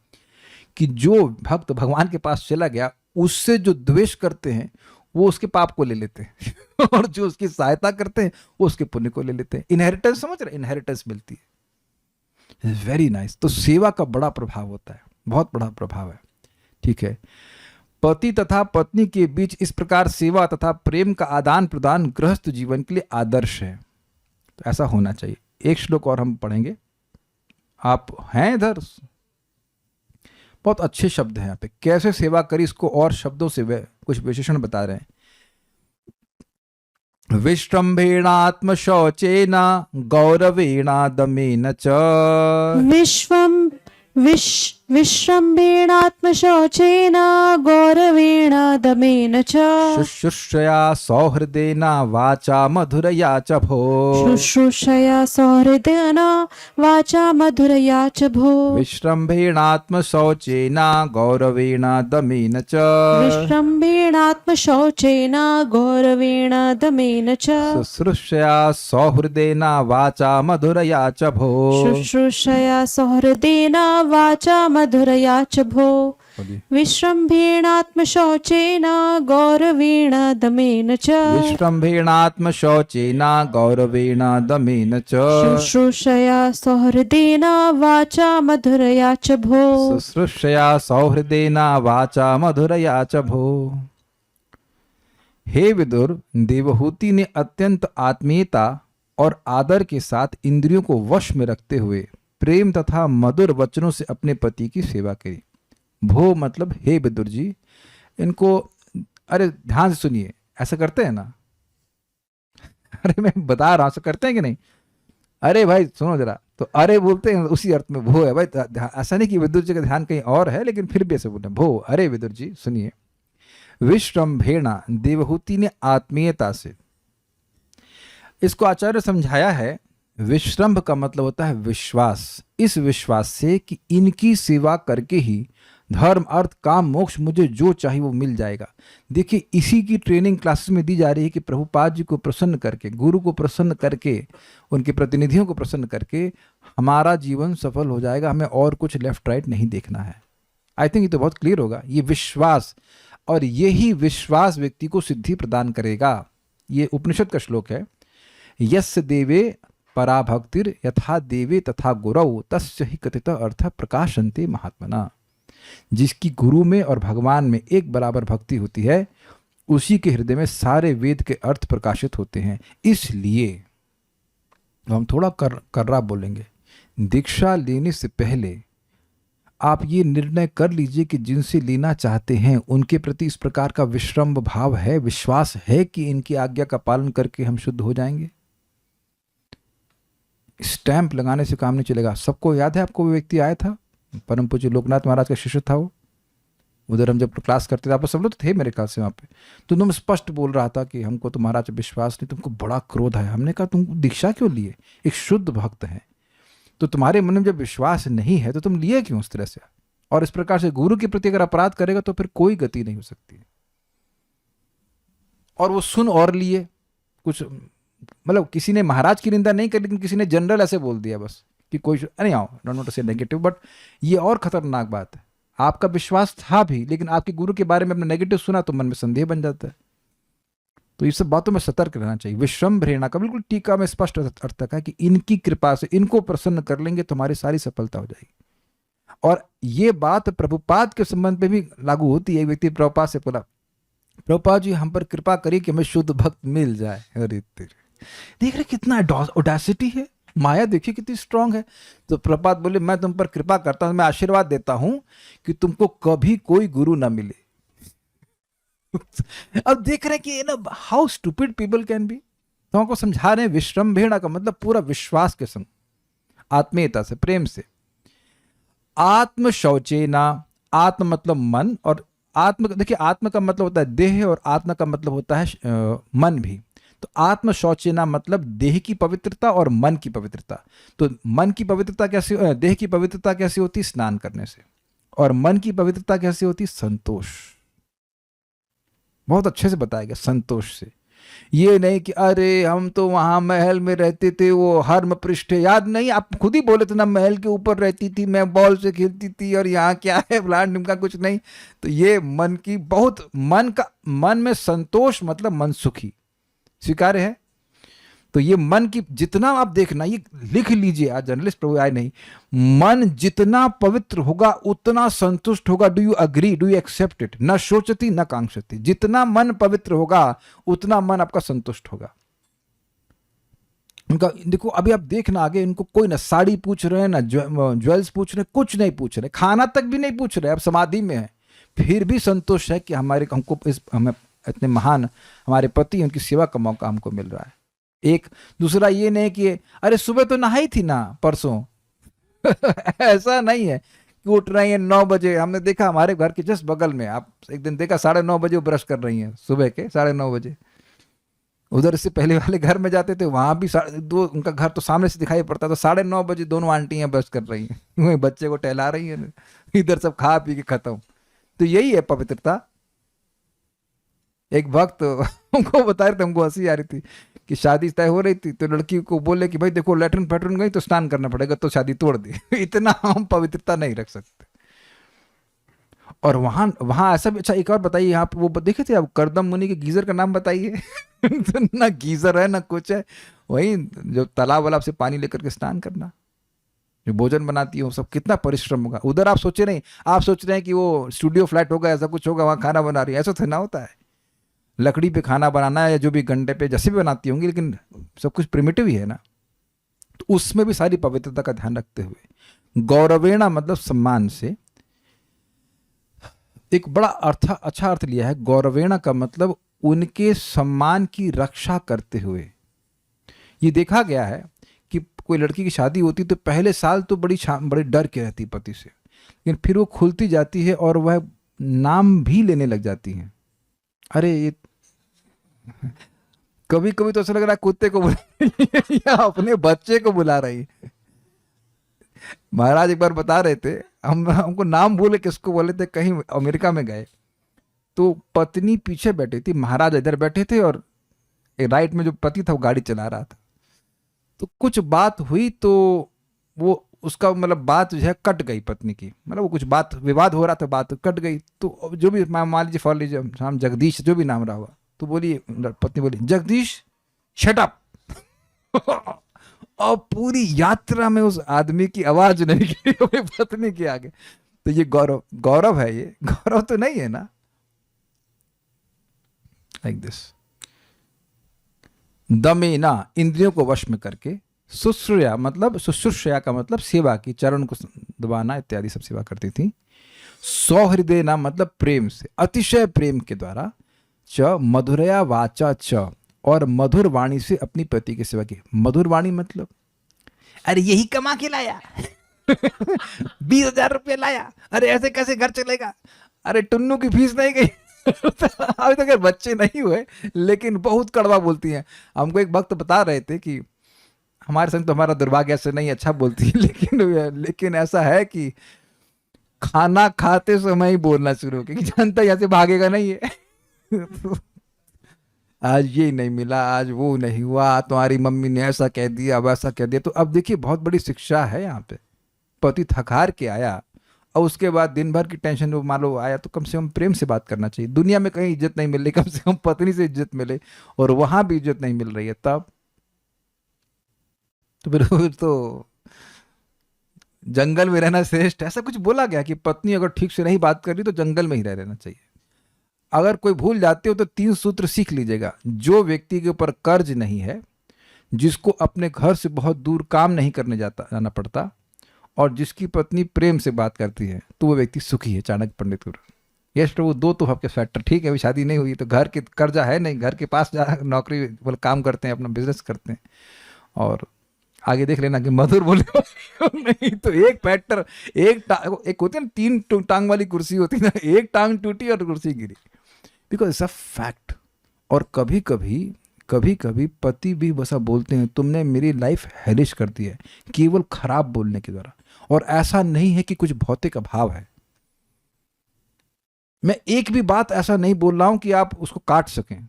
कि जो भक्त भगवान के पास चला गया, उससे जो द्वेष करते हैं वो उसके पाप को ले लेते हैं और जो उसकी सहायता करते हैं वो उसके पुण्य को ले लेते हैं। इनहेरिटेंस, समझ रहे? इनहेरिटेंस मिलती है। Very nice. तो सेवा का बड़ा प्रभाव होता है, बहुत बड़ा प्रभाव है। ठीक है। पति तथा पत्नी के बीच इस प्रकार सेवा तथा प्रेम का आदान प्रदान गृहस्थ जीवन के लिए आदर्श है। तो ऐसा होना चाहिए। एक श्लोक और हम पढ़ेंगे। आप हैं इधर? बहुत अच्छे शब्द हैं यहाँ पे, कैसे सेवा करी इसको और शब्दों से वे कुछ विशेषण बता रहे हैं। विश्रम्भेणात्म शौचेन गौरवेणा दमेन च विश्रम्भेणात्मशौचेन गौरवेण दमेन च शुश्रूषया सौहृदेन वाचा मधुरया च भो शुश्रूषया सौहृदेन वाचा मधुरया च भो विश्रम्भेणात्मशौचेन गौरवेण दमेन च विश्रम्भेणात्मशौचेन गौरवेण दमेन च शुश्रूषया सौहृदेन वाचा मधुरया च भो शुश्रूषया सौहृदेन वाचा मधुरया च भो विश्रम्भेणात्मशौचेन गौरवेण दमेन च विश्रम्भेणात्मशौचेन गौरवेण दमेन च शुश्रूषया सौहृदेन वाचा मधुरया च भो शुश्रूषया सौहृदेन वाचा मधुरया च भो। हे विदुर, देवहूति ने अत्यंत आत्मीयता और आदर के साथ इंद्रियों को वश में रखते हुए प्रेम तथा मधुर वचनों से अपने पति की सेवा करी। भो मतलब हे विदुर जी। इनको अरे ध्यान से सुनिए, ऐसा करते हैं ना? अरे मैं बता रहा हूं, ऐसा करते हैं कि नहीं? अरे भाई सुनो जरा, तो अरे बोलते हैं उसी अर्थ में भो है भाई। ऐसा नहीं कि विदुर जी का ध्यान कहीं और है, लेकिन फिर भी ऐसे बोलते हैं भो। अरे विदुर जी सुनिए, विश्रम्भेणा देवहूति ने आत्मीयता से, इसको आचार्य ने समझाया है। विश्रम्भ का मतलब होता है विश्वास। इस विश्वास से कि इनकी सेवा करके ही धर्म अर्थ काम मोक्ष मुझे जो चाहिए वो मिल जाएगा। देखिए इसी की ट्रेनिंग क्लासेस में दी जा रही है कि प्रभुपाद जी को प्रसन्न करके, गुरु को प्रसन्न करके, उनके प्रतिनिधियों को प्रसन्न करके हमारा जीवन सफल हो जाएगा। हमें और कुछ लेफ्ट राइट नहीं देखना है। आई थिंक ये तो बहुत क्लियर होगा। ये विश्वास, और यही विश्वास व्यक्ति को सिद्धि प्रदान करेगा। ये उपनिषद का श्लोक है, यस्य देवे पराभक्तिर यथा देवे तथा गुरौ तस्य हि कथित अर्थ प्रकाशन्ते महात्मना। जिसकी गुरु में और भगवान में एक बराबर भक्ति होती है, उसी के हृदय में सारे वेद के अर्थ प्रकाशित होते हैं। इसलिए हम थोड़ा कर्रा बोलेंगे। दीक्षा लेने से पहले आप ये निर्णय कर लीजिए कि जिनसे लेना चाहते हैं उनके प्रति इस प्रकार का विश्रम्भ भाव है, विश्वास है कि इनकी आज्ञा का पालन करके हम शुद्ध हो जाएंगे। स्टैंप लगाने से काम नहीं चलेगा। सबको याद है, आपको वो व्यक्ति आया था, परम पूज्य लोकनाथ महाराज का शिष्य था वो। उधर हम जब क्लास करते थे, आप सब लोग तो थे मेरे ख्याल से वहाँ पे, तो तुम स्पष्ट बोल रहा था कि हमको तो महाराज विश्वास नहीं, तुमको बड़ा क्रोध है। हमने कहा तुम दीक्षा क्यों लिए? एक शुद्ध भक्त है तो तुम्हारे मन में जब विश्वास नहीं है तो तुम लिए क्यों उस तरह से? और इस प्रकार से गुरु के प्रति अगर अपराध करेगा तो फिर कोई गति नहीं हो सकती। और वो सुन और लिए कुछ, मतलब किसी ने महाराज की निंदा नहीं करी, लेकिन किसी ने जनरल ऐसे बोल दिया बस कि कोई नहीं आओ, डोंट वांट टू से नेगेटिव, बट ये और खतरनाक बात है। आपका विश्वास था भी, लेकिन आपके गुरु के बारे में अपना नेगेटिव सुना तो मन में संदेह बन जाता है। तो ये सब बातों में सतर्क रहना चाहिए। विश्रम्भेणा का बिल्कुल टीका में स्पष्ट अर्थ है कि इनकी कृपा से इनको प्रसन्न कर लेंगे तो हमारी सारी सफलता हो जाएगी। और ये बात प्रभुपाद के संबंध में भी लागू होती है। एक व्यक्ति प्रभुपाद से बोला, प्रभुपाद जी हम पर कृपा करिए कि हमें शुद्ध भक्त मिल जाए। अरे देख रहे कितना ऑडेसिटी है, माया देखिए कितनी स्ट्रांग है। तो प्रभुपाद बोले मैं तुम पर कृपा करता हूं, मैं आशीर्वाद देता हूं कि तुमको कभी कोई गुरु ना मिले। अब देख रहे हैं कि ना how stupid people can be. तो हमको समझा रहे हैं विश्रम्भेणा का मतलब पूरा विश्वास के संग, आत्मीयता से, प्रेम से। आत्म शौचेना, आत्म मतलब मन, और आत्म देखिए आत्म का मतलब होता है देह और आत्म का मतलब होता है मन भी। तो आत्म शौचेना मतलब देह की पवित्रता और मन की पवित्रता। तो मन की पवित्रता कैसे, देह की पवित्रता कैसे होती? स्नान करने से। और मन की पवित्रता कैसे होती? संतोष। बहुत अच्छे से बताया गया, संतोष से। ये नहीं कि अरे हम तो वहां महल में रहते थे, वो हर्म पृष्ठ याद नहीं, आप खुद ही बोले थे ना महल के ऊपर रहती थी मैं, बॉल से खेलती थी, और यहाँ क्या है प्लांट निमका कुछ नहीं। तो ये मन की बहुत, मन में संतोष मतलब मन सुखी, स्वीकार्य है। तो ये मन की जितना आप देखना, ये लिख लीजिए, आज जर्नलिस्ट प्रभु आए नहीं, मन जितना पवित्र होगा उतना संतुष्ट होगा। Do you agree, do you accept it? न शोचती न कांक्षती। जितना मन पवित्र होगा उतना मन आपका संतुष्ट होगा। उनका देखो अभी आप देखना आगे, इनको कोई ना साड़ी पूछ रहे हैं, ना ज्वेल्स पूछ रहे हैं, कुछ नहीं पूछ रहे, खाना तक भी नहीं पूछ रहे, अब समाधि में है, फिर भी संतोष है कि हमको हमें इतने महान हमारे पति, उनकी सेवा का मौका हमको मिल रहा है। एक दूसरा ये नहीं कि अरे सुबह तो नहाई थी ना परसों। ऐसा नहीं है, कि उठ रही हैं 9 बजे। हमने देखा हमारे घर के जस्ट बगल में, आप एक दिन देखा 9:30 बजे वो ब्रश कर रही हैं, सुबह के 9:30 बजे। उधर से पहले वाले घर में जाते थे, वहां भी दो, उनका घर तो सामने से दिखाई पड़ता, तो 9:30 बजे दोनों आंटियां ब्रश कर रही हैं, वही बच्चे को टहला रही हैं, इधर सब खा पी के खत्म। तो यही है पवित्रता। एक वक्त हमको बता रहे थे, हमको हंसी आ रही थी कि शादी तय हो रही थी, तो लड़की को बोले कि भाई देखो लेटरिन पैटर्न गई तो स्नान करना पड़ेगा, तो शादी तोड़ दी। इतना हम पवित्रता नहीं रख सकते। और वहां वहां ऐसा भी, अच्छा एक और बताइए, यहाँ पे वो देखे थे आप करदम मुनि के गीजर का नाम बताइए। तो ना गीजर है ना कुछ है, वही जो तालाब वाला से पानी लेकर के स्नान करना, जो भोजन बनाती है वो सब, कितना परिश्रम होगा उधर। आप सोचे नहीं, आप सोच रहे हैं कि वो स्टूडियो फ्लैट होगा, ऐसा कुछ होगा, वहां खाना बना रही है, ऐसा थोड़ा होता है। लकड़ी पे खाना बनाना है या जो भी गंडे पे जैसे भी बनाती होंगी, लेकिन सब कुछ प्रिमिटिव ही है ना। तो उसमें भी सारी पवित्रता का ध्यान रखते हुए, गौरवेणा मतलब सम्मान से। एक बड़ा अच्छा अर्थ लिया है गौरवेणा का, मतलब उनके सम्मान की रक्षा करते हुए। ये देखा गया है कि कोई लड़की की शादी होती तो पहले साल तो बड़ी डर के रहती पति से, लेकिन फिर वो खुलती जाती है और वह नाम भी लेने लग जाती है। अरे ये कभी कभी तो ऐसा लग रहा है कुत्ते को बुला या अपने बच्चे को बुला रही है। महाराज एक बार बता रहे थे, हमको नाम भूले किसको बोले थे, कहीं अमेरिका में गए तो पत्नी पीछे बैठी थी, महाराज इधर बैठे थे, और राइट में जो पति था वो गाड़ी चला रहा था। तो कुछ बात हुई तो वो उसका मतलब बात जो है कट गई पत्नी की, मतलब वो कुछ बात विवाद हो रहा था, बात कट गई। तो जो भी मान लीजिए फॉर लीजिए हम जगदीश जो भी नाम रहा हुआ, तो बोली पत्नी बोली जगदीश शट अप। और पूरी यात्रा में उस आदमी की आवाज नहीं की अपनी पत्नी के आगे। तो ये गौरव है, ये गौरव तो नहीं है ना। लाइक दिस, दमेना इंद्रियों को वश में करके, शुश्रूषया मतलब शुश्रूषया का मतलब सेवा की, चरण को दबाना इत्यादि सब सेवा करती थी। सौहृदयना मतलब प्रेम से, अतिशय प्रेम के द्वारा। च मधुरया वाचा च, और मधुर वाणी से अपनी पति की सेवा की। मधुर वाणी मतलब अरे यही कमा के लाया 20,000 रुपये लाया, अरे ऐसे कैसे घर चलेगा, अरे टुन्नू की फीस नहीं गई। अभी तक बच्चे नहीं हुए लेकिन बहुत कड़वा बोलती हैं। हमको एक वक्त बता रहे थे कि हमारे संग तो हमारा दुर्भाग्य से नहीं अच्छा बोलती है, लेकिन ऐसा है कि खाना खाते समय ही बोलना शुरू हो गया, जानता यहाँ से भागेगा नहीं है। आज ये नहीं मिला, आज वो नहीं हुआ, तुम्हारी मम्मी ने ऐसा कह दिया, वैसा कह दिया। तो अब देखिए बहुत बड़ी शिक्षा है यहाँ पे। पति थकार के आया और उसके बाद दिन भर की टेंशन वो मान लो आया, तो कम से कम प्रेम से बात करना चाहिए। दुनिया में कहीं इज्जत नहीं मिल रही, कम से कम पत्नी से इज्जत मिले, और वहां भी इज्जत नहीं मिल रही है तब तो फिर तो जंगल में रहना श्रेष्ठ। ऐसा कुछ बोला गया कि पत्नी अगर ठीक से नहीं बात कर रही तो जंगल में ही रह रहना चाहिए। अगर कोई भूल जाते हो तो 3 सूत्र सीख लीजिएगा। जो व्यक्ति के ऊपर कर्ज नहीं है, जिसको अपने घर से बहुत दूर काम नहीं करने जाना पड़ता, और जिसकी पत्नी प्रेम से बात करती है, तो वो व्यक्ति सुखी है। चाणक्य पंडित गुरु। यस प्रभु, 2 तो आपके फैक्टर ठीक है। अभी शादी नहीं हुई तो घर के कर्जा है नहीं, घर के पास जा नौकरी वाला काम करते हैं, अपना बिजनेस करते हैं। और आगे देख लेना कि मधुर बोले नहीं तो एक फैक्टर, एक होती है ना 3 टांग वाली कुर्सी होती है ना, एक टांग टूटी और कुर्सी गिरी, बिकॉज इट्स अ फैक्ट। और कभी कभी पति भी वैसा बोलते हैं, तुमने मेरी लाइफ हेलिश कर दी है केवल खराब बोलने के द्वारा। और ऐसा नहीं है कि कुछ भौतिक अभाव है। मैं एक भी बात ऐसा नहीं बोल रहा हूं कि आप उसको काट सकें,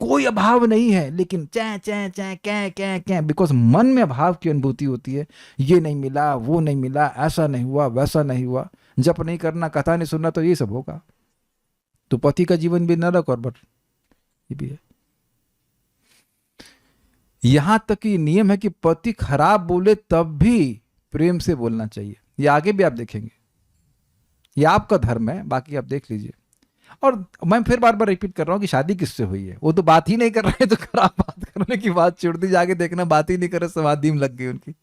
कोई अभाव नहीं है, लेकिन चे चे चे कै कै कै, बिकॉज मन में अभाव की अनुभूति होती है। ये नहीं मिला, वो नहीं मिला, ऐसा नहीं हुआ, वैसा नहीं हुआ, जप नहीं करना, कथा नहीं सुनना, तो ये सब होगा। तो पति का जीवन भी नरक और बट ये भी है। यहां तक कि नियम है कि पति खराब बोले तब भी प्रेम से बोलना चाहिए। ये आगे भी आप देखेंगे, ये आपका धर्म है, बाकी आप देख लीजिए। और मैं फिर बार बार रिपीट कर रहा हूं कि शादी किससे हुई है, वो तो बात ही नहीं कर रहे, तो खराब बात करने की बात छोड़ दी, जाके देखना बात ही नहीं कर रहे, समाधि में लग गई उनकी।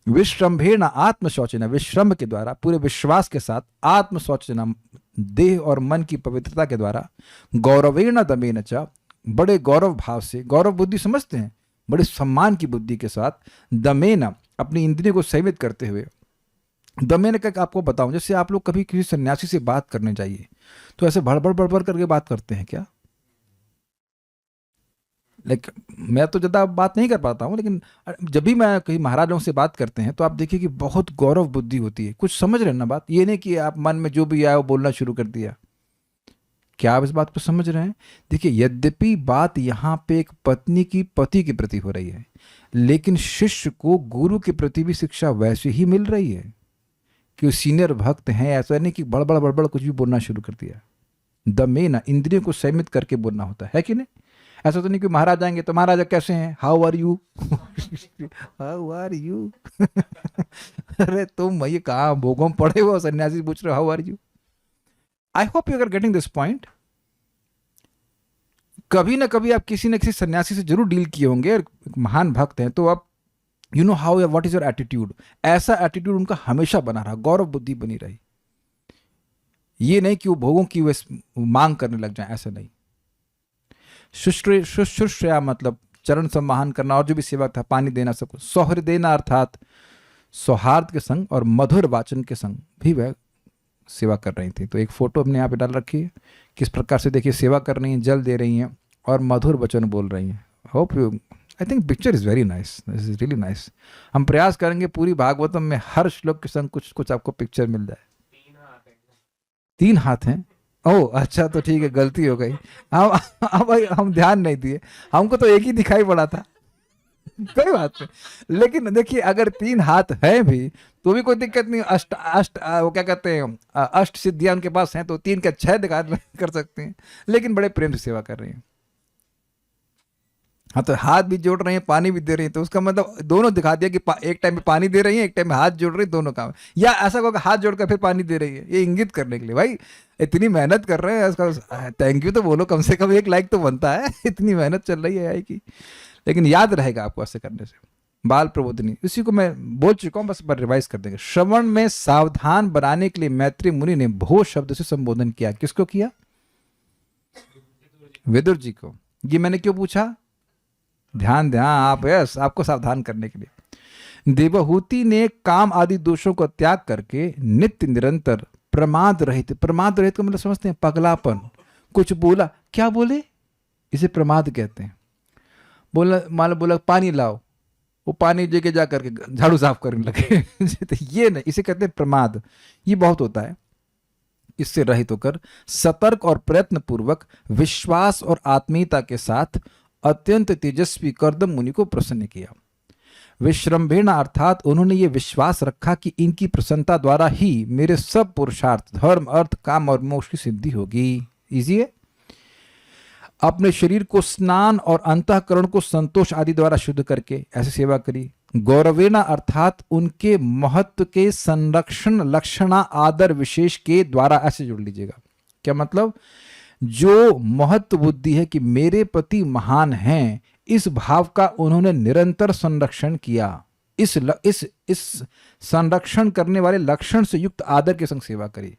विश्रम्भेण आत्मशौचना, विश्रम्भ के द्वारा पूरे विश्वास के साथ, आत्मशौचना देह और मन की पवित्रता के द्वारा, गौरवेण दमेन च, बड़े गौरव भाव से, गौरव बुद्धि समझते हैं, बड़े सम्मान की बुद्धि के साथ, दमेन अपनी इंद्रियों को संयमित करते हुए, मैंने कहा आपको बताऊं, जैसे आप लोग कभी किसी सन्यासी से बात करने जाइए तो ऐसे भड़बड़ बड़बड़ करके बात करते हैं क्या? लाइक मैं तो ज़्यादा बात नहीं कर पाता हूँ, लेकिन जब भी मैं कहीं महाराजों से बात करते हैं तो आप देखिए कि बहुत गौरव बुद्धि होती है। कुछ समझ रहे हैं ना बात? ये नहीं कि आप मन में जो भी आया वो बोलना शुरू कर दिया। क्या आप इस बात को समझ रहे हैं? देखिए, यद्यपि बात यहाँ पे एक पत्नी की पति के प्रति हो रही है, लेकिन शिष्य को गुरु के प्रति भी शिक्षा वैसे ही मिल रही है कि वो सीनियर भक्त हैं। ऐसा नहीं कि बड़बड़ बड़बड़ कुछ भी बोलना शुरू कर दिया। दमे ना इंद्रियों को संयमित करके बोलना होता है कि नहीं? ऐसा तो नहीं कि महाराज आएंगे तो महाराजा कैसे हैं, how are you, how are you. अरे तुम ये कहाँ भोगों में पड़े हो, सन्यासी पूछ रहे हो how are you. I hope you are getting this point. कभी ना कभी आप किसी न किसी सन्यासी से जरूर डील किए होंगे, और महान भक्त हैं तो आप you know how what is your attitude. ऐसा एटीट्यूड उनका हमेशा बना रहा, गौरव बुद्धि बनी रही। ये नहीं कि वो भोगों की वे मांग करने लग जाए, ऐसा नहीं। शुश्रूषया मतलब चरण सम्मान करना, और जो भी सेवा था, पानी देना, सबको। सौहृदेना अर्थात सौहार्द के संग और मधुर वाचन के संग भी वह सेवा कर रही थी। तो एक फोटो हमने यहाँ पे डाल रखी है, किस प्रकार से देखिए सेवा कर रही हैं, जल दे रही हैं और मधुर वचन बोल रही हैं। Hope you, I think picture is very nice, this is really nice. हम प्रयास करेंगे पूरी भागवतम में हर श्लोक के संग कुछ कुछ आपको पिक्चर मिल जाए। 3 हाथ हैं? ओह अच्छा, तो ठीक है, गलती हो गई। हम ध्यान नहीं दिए, हमको तो एक ही दिखाई पड़ा था। कोई बात नहीं, लेकिन देखिए अगर 3 हाथ हैं भी तो भी कोई दिक्कत नहीं। अष्ट अष्ट वो क्या कहते हैं, अष्ट सिद्धियां उनके पास हैं, तो 3 का 6 दिखा कर सकते हैं, लेकिन बड़े प्रेम से सेवा कर रही हैं। हाँ, तो हाथ भी जोड़ रही हैं, पानी भी दे रही हैं, तो उसका मतलब दोनों दिखा दिया कि एक टाइम में पानी दे रही है, एक टाइम में हाथ जोड़ रही है, दोनों काम। या ऐसा को हाथ जोड़कर फिर पानी दे रही है, ये इंगित करने के लिए भाई इतनी मेहनत कर रहे हैं, उसका थैंक यू तो बोलो, कम से कम 1 लाइक तो बनता है। इतनी मेहनत चल रही है आई की, लेकिन याद रहेगा आपको ऐसे करने से। बाल प्रबोधिनी, इसी को मैं बोल चुका हूँ, बस पर रिवाइज कर देंगे। श्रवण में सावधान बनाने के लिए मैत्री मुनि ने भो शब्द से संबोधन किया। किसको किया? विदुर जी को। ये मैंने क्यों पूछा? ध्यान आप, यस, आपको सावधान करने के लिए। देवहूति ने काम आदि दोषों को त्याग करके नित्य निरंतर प्रमाद रहित, प्रमाद रहित का मतलब समझते हैं, पगलापन। कुछ बोला, क्या बोले, इसे प्रमाद कहते हैं। बोला, मान लो बोला पानी लाओ, वो पानी जगह जा करके झाड़ू साफ करने लगे। तो ये नहीं, इसे कहते हैं प्रमाद। ये बहुत होता है। इससे रहित होकर सतर्क और प्रयत्न पूर्वक विश्वास और आत्मीयता के साथ अत्यंत तेजस्वी कर्दम मुनि को प्रसन्न किया। विश्रम्भेण अर्थात उन्होंने ये विश्वास रखा कि इनकी प्रसन्नता द्वारा ही मेरे सब पुरुषार्थ, धर्म, अर्थ, काम और मोक्ष की सिद्धि होगी। इजी है। अपने शरीर को स्नान और अंतःकरण को संतोष आदि द्वारा शुद्ध करके ऐसे सेवा करी। गौरवेना अर्थात उनके महत्व के संरक्षण, लक्षणा, आदर विशेष के द्वारा, ऐसे जोड़ लीजिएगा। क्या मतलब? जो महत्व बुद्धि है कि मेरे पति महान हैं, इस भाव का उन्होंने निरंतर संरक्षण किया। इस संरक्षण करने वाले लक्षण से युक्त आदर के संग सेवा करी।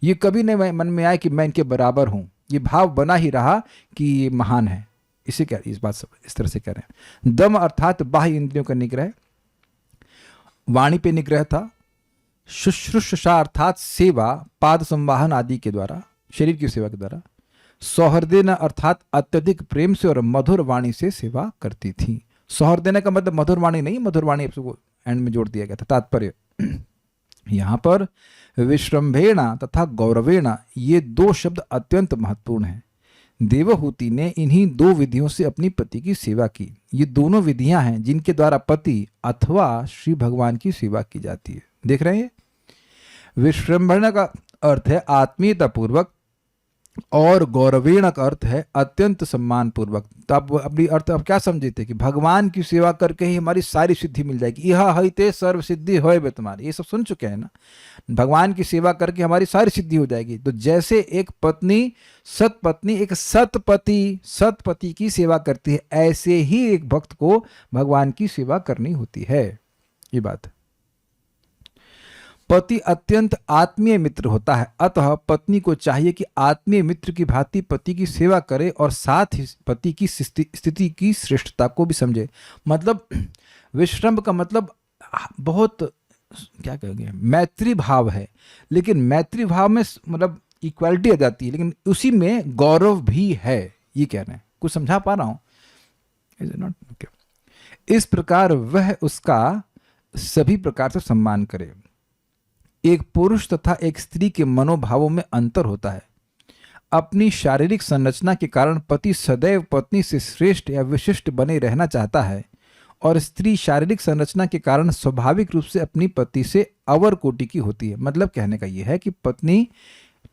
ये कभी नहीं मन में आए कि मैं इनके बराबर हूं, ये भाव बना ही रहा कि ये महान है। इसे क्या, इस बात इस तरह से कह रहे हैं। दम अर्थात बाह्य इंद्रियों का निग्रह, वाणी पे निग्रह था। शुश्रूषा अर्थात सेवा, पाद संवाहन आदि के द्वारा, शरीर की सेवा के द्वारा। सौहृदेना अर्थात अत्यधिक प्रेम से और मधुर वाणी से सेवा करती थी। सौहृदेना का मतलब मधुर वाणी नहीं, मधुर वाणी आपको एंड में जोड़ दिया गया था। तात्पर्य यहाँ पर विश्रम्भेणा तथा गौरवेणा, ये 2 शब्द अत्यंत महत्वपूर्ण हैं। देवहूति ने इन्हीं 2 विधियों से अपनी पति की सेवा की। ये दोनों विधियां हैं जिनके द्वारा पति अथवा श्री भगवान की सेवा की जाती है। देख रहे हैं, विश्रम्भेणा का अर्थ है आत्मीयता पूर्वक और गौरवेण का अर्थ है अत्यंत सम्मान पूर्वक। तो आप अपनी अर्थ अब क्या समझे थे कि भगवान की सेवा करके ही हमारी सारी सिद्धि मिल जाएगी। यह हईते सर्व सिद्धि होय बे तुम्हारी, ये सब सुन चुके हैं ना। भगवान की सेवा करके हमारी सारी सिद्धि हो जाएगी। तो जैसे एक पत्नी, सतपत्नी एक सतपति की सेवा करती है, ऐसे ही एक भक्त को भगवान की सेवा करनी होती है। ये बात। पति अत्यंत आत्मीय मित्र होता है, अतः पत्नी को चाहिए कि आत्मीय मित्र की भांति पति की सेवा करे और साथ ही पति की स्थिति की श्रेष्ठता को भी समझे। मतलब विश्रम्भ का मतलब बहुत क्या कहेंगे, मैत्री भाव है, लेकिन मैत्री भाव में मतलब इक्वालिटी आ जाती है, लेकिन उसी में गौरव भी है, ये कह रहे हैं। कुछ समझा पा रहा हूं? Is it not okay? इस प्रकार वह उसका सभी प्रकार से सम्मान करे। एक पुरुष तथा एक स्त्री के मनोभावों में अंतर होता है। अपनी शारीरिक संरचना के कारण पति सदैव पत्नी से श्रेष्ठ या विशिष्ट बने रहना चाहता है, और स्त्री शारीरिक संरचना के कारण स्वाभाविक रूप से अपनी पति से अवर कोटि की होती है। मतलब कहने का यह है कि पत्नी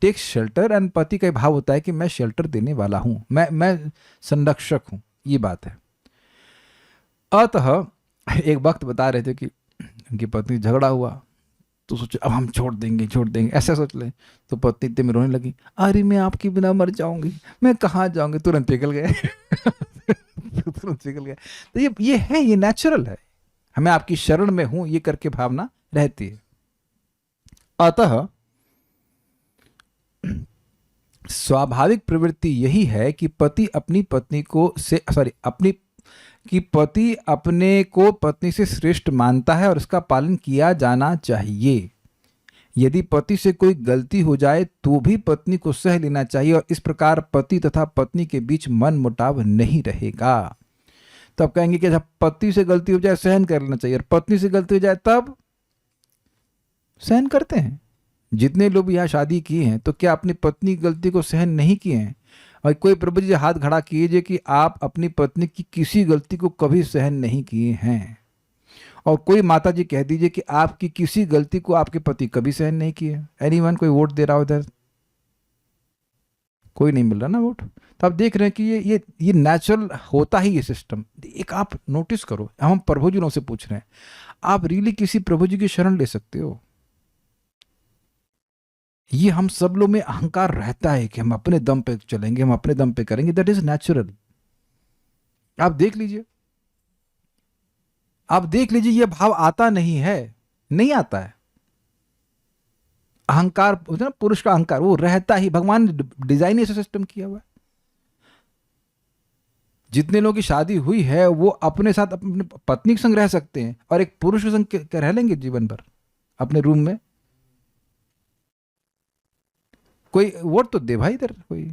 टेक्स शेल्टर, एंड पति का भाव होता है कि मैं शेल्टर देने वाला हूं, मैं संरक्षक हूं, ये बात है। अतः एक वक्त बता रहे थे कि उनकी पत्नी झगड़ा हुआ, तो सोचे अब हम छोड़ देंगे, ऐसा सोच ले। तो पत्नी इतने में रोने लगी, अरे मैं आपके बिना मर जाऊंगी, मैं कहाँ जाऊंगी, तुरंत पिघल गए। तुरंत पिघल गए। तो ये है, ये नेचुरल है, हमें आपकी शरण में हूं ये करके भावना रहती है। अतः स्वाभाविक प्रवृत्ति यही है कि पति अपनी पत्नी को पति अपने को पत्नी से श्रेष्ठ मानता है और उसका पालन किया जाना चाहिए। यदि पति से कोई गलती हो जाए तो भी पत्नी को सह लेना चाहिए, और इस प्रकार पति तथा पत्नी के बीच मन मुटाव नहीं रहेगा। तो आप कहेंगे कि जब पति से गलती हो जाए सहन कर लेना चाहिए, और पत्नी से गलती हो जाए तब सहन करते हैं। जितने लोग यहाँ शादी किए हैं तो क्या अपनी पत्नी की गलती को सहन नहीं किए हैं? और कोई प्रभु जी हाथ खड़ा कीजिए कि आप अपनी पत्नी की किसी गलती को कभी सहन नहीं किए हैं। और कोई माता जी कह दीजिए कि आपकी किसी गलती को आपके पति कभी सहन नहीं किए। एनीवन कोई वोट दे रहा हो इधर? कोई नहीं मिल रहा ना वोट। तो आप देख रहे हैं कि ये नेचुरल होता ही ये सिस्टम। एक आप नोटिस करो, हम प्रभु जी से पूछ रहे हैं, आप रियली किसी प्रभु जी की शरण ले सकते हो? ये हम सब लोग में अहंकार रहता है कि हम अपने दम पे चलेंगे, हम अपने दम पे करेंगे। That is natural. आप देख लीजिए, ये भाव आता नहीं है, नहीं आता है। अहंकार, पुरुष का अहंकार वो रहता ही, भगवान ने डिजाइन ही ऐसा सिस्टम किया हुआ है। जितने लोगों की शादी हुई है वो अपने साथ अपने पत्नी के संग रह सकते हैं, और एक पुरुष के संग रह लेंगे जीवन भर अपने रूम में। कोई वोट तो दे भाई इधर। कोई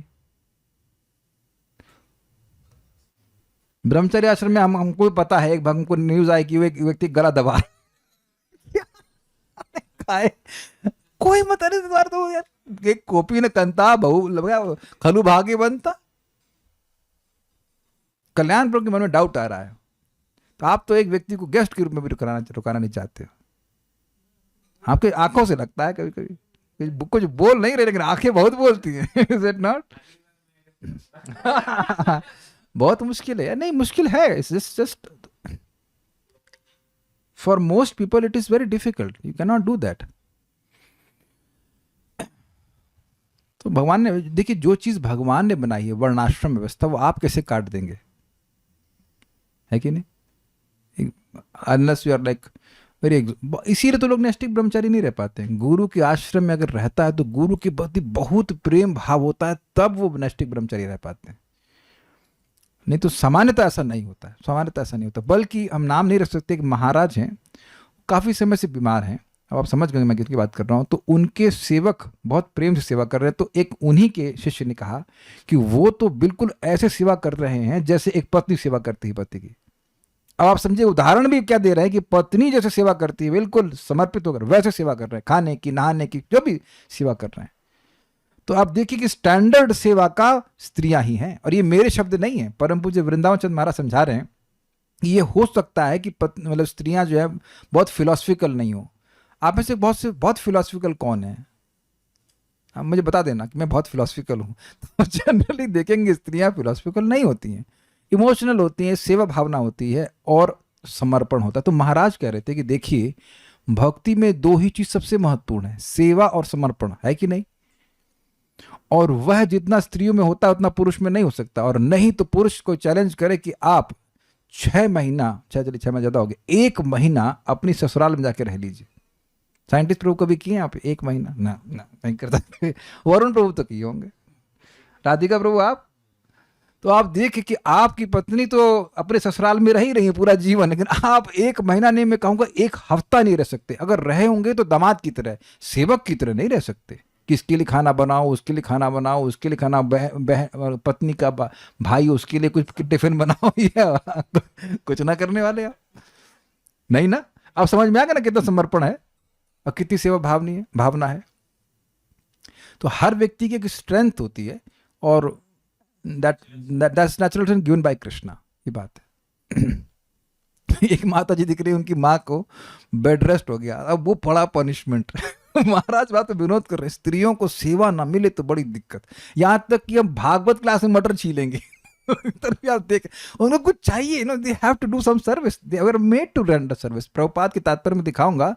ब्रह्मचर्य आश्रम में हमको पता है, एक हमको न्यूज आई कि वो एक व्यक्ति गला दबा खाए, कोई मत नहीं तो यार एक कॉपी ने कंता बहु लगा खलू भागे बनता। कल्याण प्रभु के मन में डाउट आ रहा है, तो आप तो एक व्यक्ति को गेस्ट के रूप में भी रुकाना नहीं चाहते हो। आपके आंखों से लगता है कभी कभी कुछ बोल नहीं रहे, लेकिन आंखें बहुत बोलती हैं। Is it not? बहुत मुश्किल है। नहीं, मुश्किल है। It's just for most people it is very difficult. You can not do that. तो भगवान ने, देखिए, जो चीज भगवान ने बनाई है वर्णाश्रम व्यवस्था, वो आप कैसे काट देंगे? है कि नहीं? Unless you are like very, इसीलिए तो लोग नैष्ठिक ब्रह्मचारी नहीं रह पाते हैं। गुरु के आश्रम में अगर रहता है तो गुरु के प्रति बहुत प्रेम भाव होता है, तब वो नैष्ठिक ब्रह्मचारी रह पाते हैं। नहीं तो सामान्यतः ऐसा नहीं होता है, सामान्यतः ऐसा नहीं होता। बल्कि हम नाम नहीं रख सकते, एक महाराज हैं, काफ़ी समय से बीमार हैं। अब आप समझ गए मैं किसकी बात कर रहा हूँ। तो उनके सेवक बहुत प्रेम से सेवा कर रहे हैं। तो एक उन्हीं के शिष्य ने कहा कि वो तो बिल्कुल ऐसे सेवा कर रहे हैं जैसे एक पत्नी सेवा करती है पति की। अब आप समझे, उदाहरण भी क्या दे रहे हैं कि पत्नी जैसे सेवा करती है, बिल्कुल समर्पित होकर वैसे सेवा कर रहे हैं, खाने की, नहाने की, जो भी सेवा कर रहे हैं। तो आप देखिए कि स्टैंडर्ड सेवा का स्त्रियां ही हैं। और ये मेरे शब्द नहीं है, परम पूज्य वृंदावन चंद महाराज समझा रहे हैं कि ये हो सकता है कि मतलब स्त्रियां जो है बहुत फिलोसफिकल नहीं हो। आप में से बहुत फिलोसफिकल कौन है? आप मुझे बता देना कि मैं बहुत फिलोसफिकल हूँ। तो जनरली देखेंगे स्त्रियां फिलोसफिकल नहीं होती हैं, इमोशनल होती हैं, सेवा भावना होती है और समर्पण होता है। तो महाराज कह रहे थे कि देखिए, भक्ति में दो ही चीज सबसे महत्वपूर्ण है, सेवा और समर्पण, है कि नहीं? और वह जितना स्त्रियों में होता है उतना पुरुष में नहीं हो सकता। और नहीं तो पुरुष को चैलेंज करे कि आप 6 महीना 6 महीना ज्यादा हो गए, 1 महीना अपनी ससुराल में जाके रह लीजिए। साइंटिस्ट प्रभु कभी किए आप 1 महीना? ना नहीं करता। वरुण प्रभु तो किए होंगे। राधिका प्रभु आप तो आप देखें कि आपकी पत्नी तो अपने ससुराल में रह ही रही है पूरा जीवन, लेकिन आप 1 महीना नहीं, मैं कहूँगा 1 हफ्ता नहीं रह सकते। अगर रहे होंगे तो दामाद की तरह, सेवक की तरह नहीं रह सकते। किसके लिए खाना बनाओ, उसके लिए खाना बनाओ, उसके लिए खाना, पत्नी का भाई उसके लिए कुछ टिफिन बनाओ, या कुछ ना करने वाले आप, नहीं ना। आप समझ में आ गया ना कितना समर्पण है और कितनी सेवा भावना है। तो हर व्यक्ति की एक स्ट्रेंथ होती है, और that's natural given by Krishna, ये बात है। एक माता जी दिख रही है, उनकी माँ को बेड रेस्ट हो गया, अब वो पड़ा पनिशमेंट। महाराज बात पे विनोद कर रहे हैं, स्त्रियों को सेवा ना मिले तो बड़ी दिक्कत, यहाँ तक कि हम भागवत क्लास में मटर छीलेंगे। इधर भी आप देखें, उनको कुछ चाहिए, they have to do some service, they are made to render service. Prabhupada के तात्पर्य में दिखाऊंगा,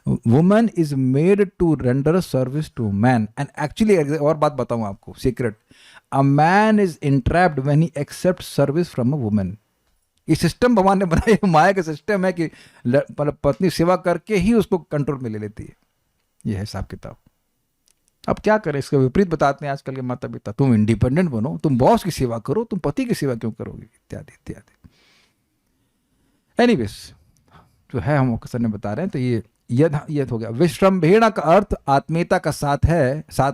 woman is made to render service to man. And actually और बात बताऊं आपको secret, a man is entrapped when he accept service from a woman. ये सिस्टम भगवान ने बनाया, माया का सिस्टम है कि पत्नी सेवा करके ही उसको कंट्रोल में ले लेती है। ये है हिसाब किताब। अब क्या करें, इसका विपरीत बताते हैं आजकल के माता पिता, तुम इंडिपेंडेंट बनो, तुम बॉस की सेवा करो, तुम पति की सेवा क्यों करोगे, इत्यादि इत्यादि। एनीवेज, जो है हम सर ने बता रहे हैं, तो ये यद हो गया। विश्रम्भेण का अर्थ आत्मीयता का साथ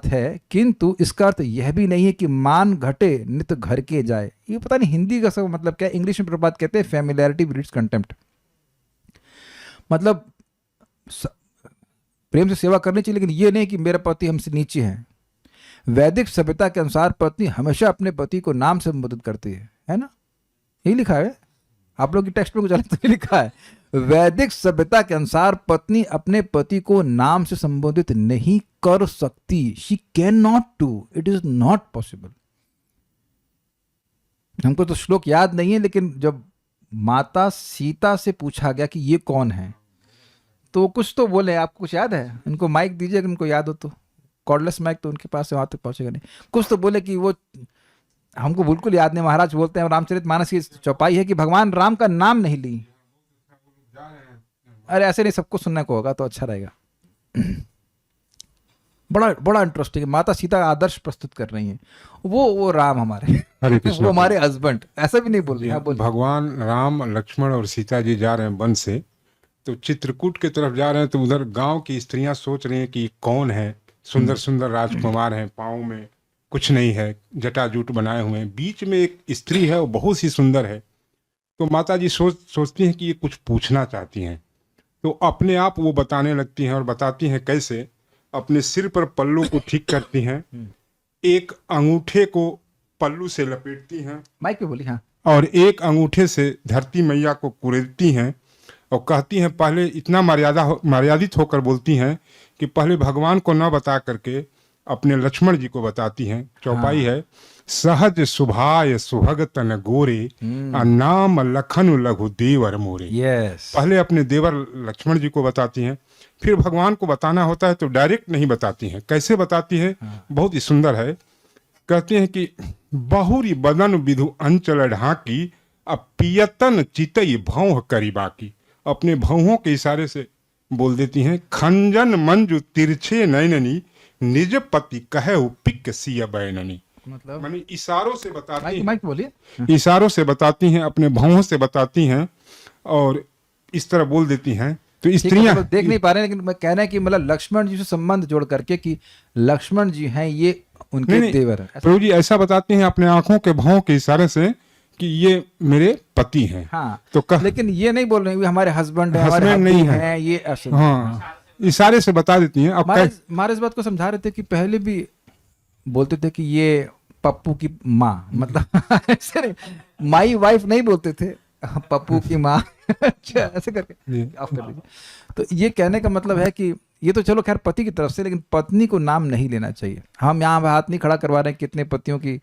है, किंतु इसका अर्थ यह भी नहीं है कि मान घटे नित घर के जाए। ये पता नहीं हिंदी का सब मतलब क्या, इंग्लिश में प्रभात कहते हैं फैमिलियरिटी ब्रीड्स कंटेम्प्ट। मतलब प्रेम से सेवा करनी चाहिए, लेकिन ये नहीं कि मेरा पति हमसे नीचे है। वैदिक सभ्यता के अनुसार पत्नी हमेशा अपने पति को नाम से संबोधित करती है ना, यही लिखा है आप लोग की टेक्स्ट में, कुछ अलग तो नहीं लिखा है। वैदिक सभ्यता के अनुसार पत्नी अपने पति को नाम से संबोधित नहीं कर सकती। She can not do, it is not possible. हमको तो श्लोक याद नहीं है, लेकिन जब माता सीता से पूछा गया कि ये कौन है, तो कुछ तो बोले, आपको कुछ याद है? इनको माइक दीजिए अगर उनको याद हो तो, कॉर्डलेस माइक तो उनके पास है, वहां तक पहुंचेगा नहीं। कुछ तो बोले कि वो, हमको बिल्कुल याद नहीं। महाराज बोलते हैं रामचरितमानस की चौपाई है कि भगवान राम का नाम नहीं ली। अरे ऐसे नहीं, सबको सुनने को होगा तो अच्छा रहेगा। बड़ा इंटरेस्टिंग है। माता सीता का आदर्श प्रस्तुत कर रही हैं, वो राम हमारे, वो हमारे हस्बैंड, ऐसा भी नहीं बोल रही। भगवान राम, लक्ष्मण और सीता जी जा रहे हैं वन से, तो चित्रकूट की तरफ जा रहे हैं, तो उधर गांव की स्त्रियां सोच रही हैं कि कौन है, सुंदर सुंदर राजकुमार हैं, पाँव में कुछ नहीं है, जटाजूट बनाए हुए हैं, बीच में एक स्त्री है, वो बहुत ही सुंदर है। तो माता जी सोचती हैं कि ये कुछ पूछना चाहती हैं, तो अपने आप वो बताने लगती हैं, और बताती हैं कैसे। अपने सिर पर पल्लू को ठीक करती हैं, एक अंगूठे को पल्लू से लपेटती हैं, माइक पे बोली, हाँ, और एक अंगूठे से धरती मैया को कुरेदती हैं, और कहती हैं, पहले इतना मर्यादित होकर बोलती हैं कि पहले भगवान को न बता करके अपने लक्ष्मण जी को बताती हैं। चौपाई है, सहज सुभाय सुभग तन गोरे, नाम लखन लघु देवर मोरे। पहले अपने देवर लक्ष्मण जी को बताती हैं, फिर भगवान को बताना होता है तो डायरेक्ट नहीं बताती हैं। कैसे बताती है, बहुत ही सुंदर है। कहते हैं कि बहुरी बदन विधु अंचल ढाकी, अब पियतन चितई भौह करी बाकी। अपने भौहों के इशारे से बोल देती हैं, खंजन मंजू तिरछे नैननी, निज पति कहे पिक सिया बैननी। मतलब मानी इशारों से बताती हैं, बोलिए, इशारों से बताती हैं, अपने भौहों से बताती हैं, और इस तरह बोल देती हैं। तो स्त्रियां देख नहीं पा रहे हैं, लेकिन मैं कहना है कि मतलब लक्ष्मण जी से संबंध जोड़ करके कि लक्ष्मण जी हैं ये उनके देवर हैं। प्रभु जी ऐसा बताती हैं अपने आंखों के भौं के इशारे से कि ये मेरे पति हैं। हाँ, तो लेकिन ये नहीं बोल रहे हैं हमारे हस्बैंड है, हमारे नहीं है, ये ऐसे। हाँ, इशारे से बता देती हैं। अब हमारे इस बात को समझा रहे थे कि पहले भी बोलते थे कि ये पप्पू की माँ, मतलब ऐसे नहीं, माई वाइफ नहीं बोलते थे, पप्पू की माँ। अच्छा, ऐसे करके ऑफ कर दीजिए। तो ये कहने का मतलब है कि ये तो चलो खैर पति की तरफ से, लेकिन पत्नी को नाम नहीं लेना चाहिए। हम यहाँ हाथ नहीं खड़ा करवा रहे हैं, कितने पतियों की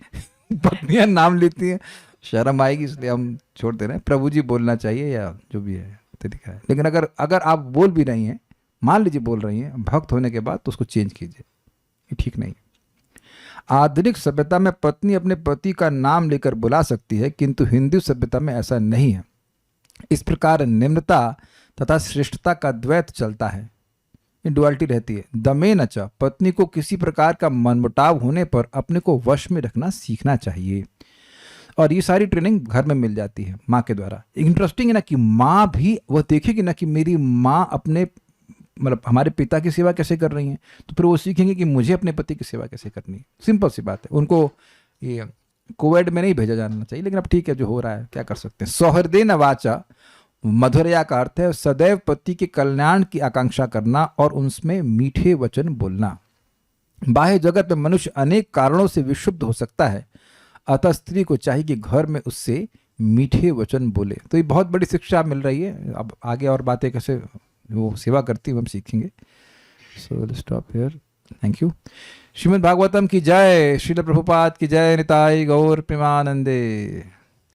पत्नियां नाम लेती हैं, शर्म आएगी, इसलिए हम छोड़ दे रहे हैं। प्रभु जी बोलना चाहिए या जो भी है तरीका है। लेकिन अगर आप बोल भी रही हैं, मान लीजिए बोल रही हैं, भक्त होने के बाद, तो उसको चेंज कीजिए, ये ठीक नहीं। आधुनिक सभ्यता में पत्नी अपने पति का नाम लेकर बुला सकती है, किंतु हिंदू सभ्यता में ऐसा नहीं है। इस प्रकार निम्नता तथा श्रेष्ठता का द्वैत चलता है, डुअलिटी रहती है। दमेन च, पत्नी को किसी प्रकार का मनमुटाव होने पर अपने को वश में रखना सीखना चाहिए। और ये सारी ट्रेनिंग घर में मिल जाती है माँ के द्वारा। इंटरेस्टिंग है ना कि माँ भी वह देखेगी ना कि मेरी माँ अपने मतलब हमारे पिता की सेवा कैसे कर रही हैं, तो फिर वो सीखेंगे कि मुझे अपने पति की सेवा कैसे करनी है। सिंपल सी बात है। उनको ये कोविड में नहीं भेजा जाना चाहिए, लेकिन अब ठीक है, जो हो रहा है क्या कर सकते हैं। सौहृदेन वाचा मधुरया का अर्थ है सदैव पति के कल्याण की आकांक्षा करना और उसमें मीठे वचन बोलना। बाह्य जगत में मनुष्य अनेक कारणों से विक्षुब्ध हो सकता है, अतः स्त्री को चाहिए कि घर में उससे मीठे वचन बोले। तो ये बहुत बड़ी शिक्षा मिल रही है। अब आगे और बातें कैसे वो सेवा करती है हम सीखेंगे। So stop here, thank you. Shrimad Bhagavatam की जय, श्रील प्रभुपाद की जय, निताई गौर प्रेमानंदे।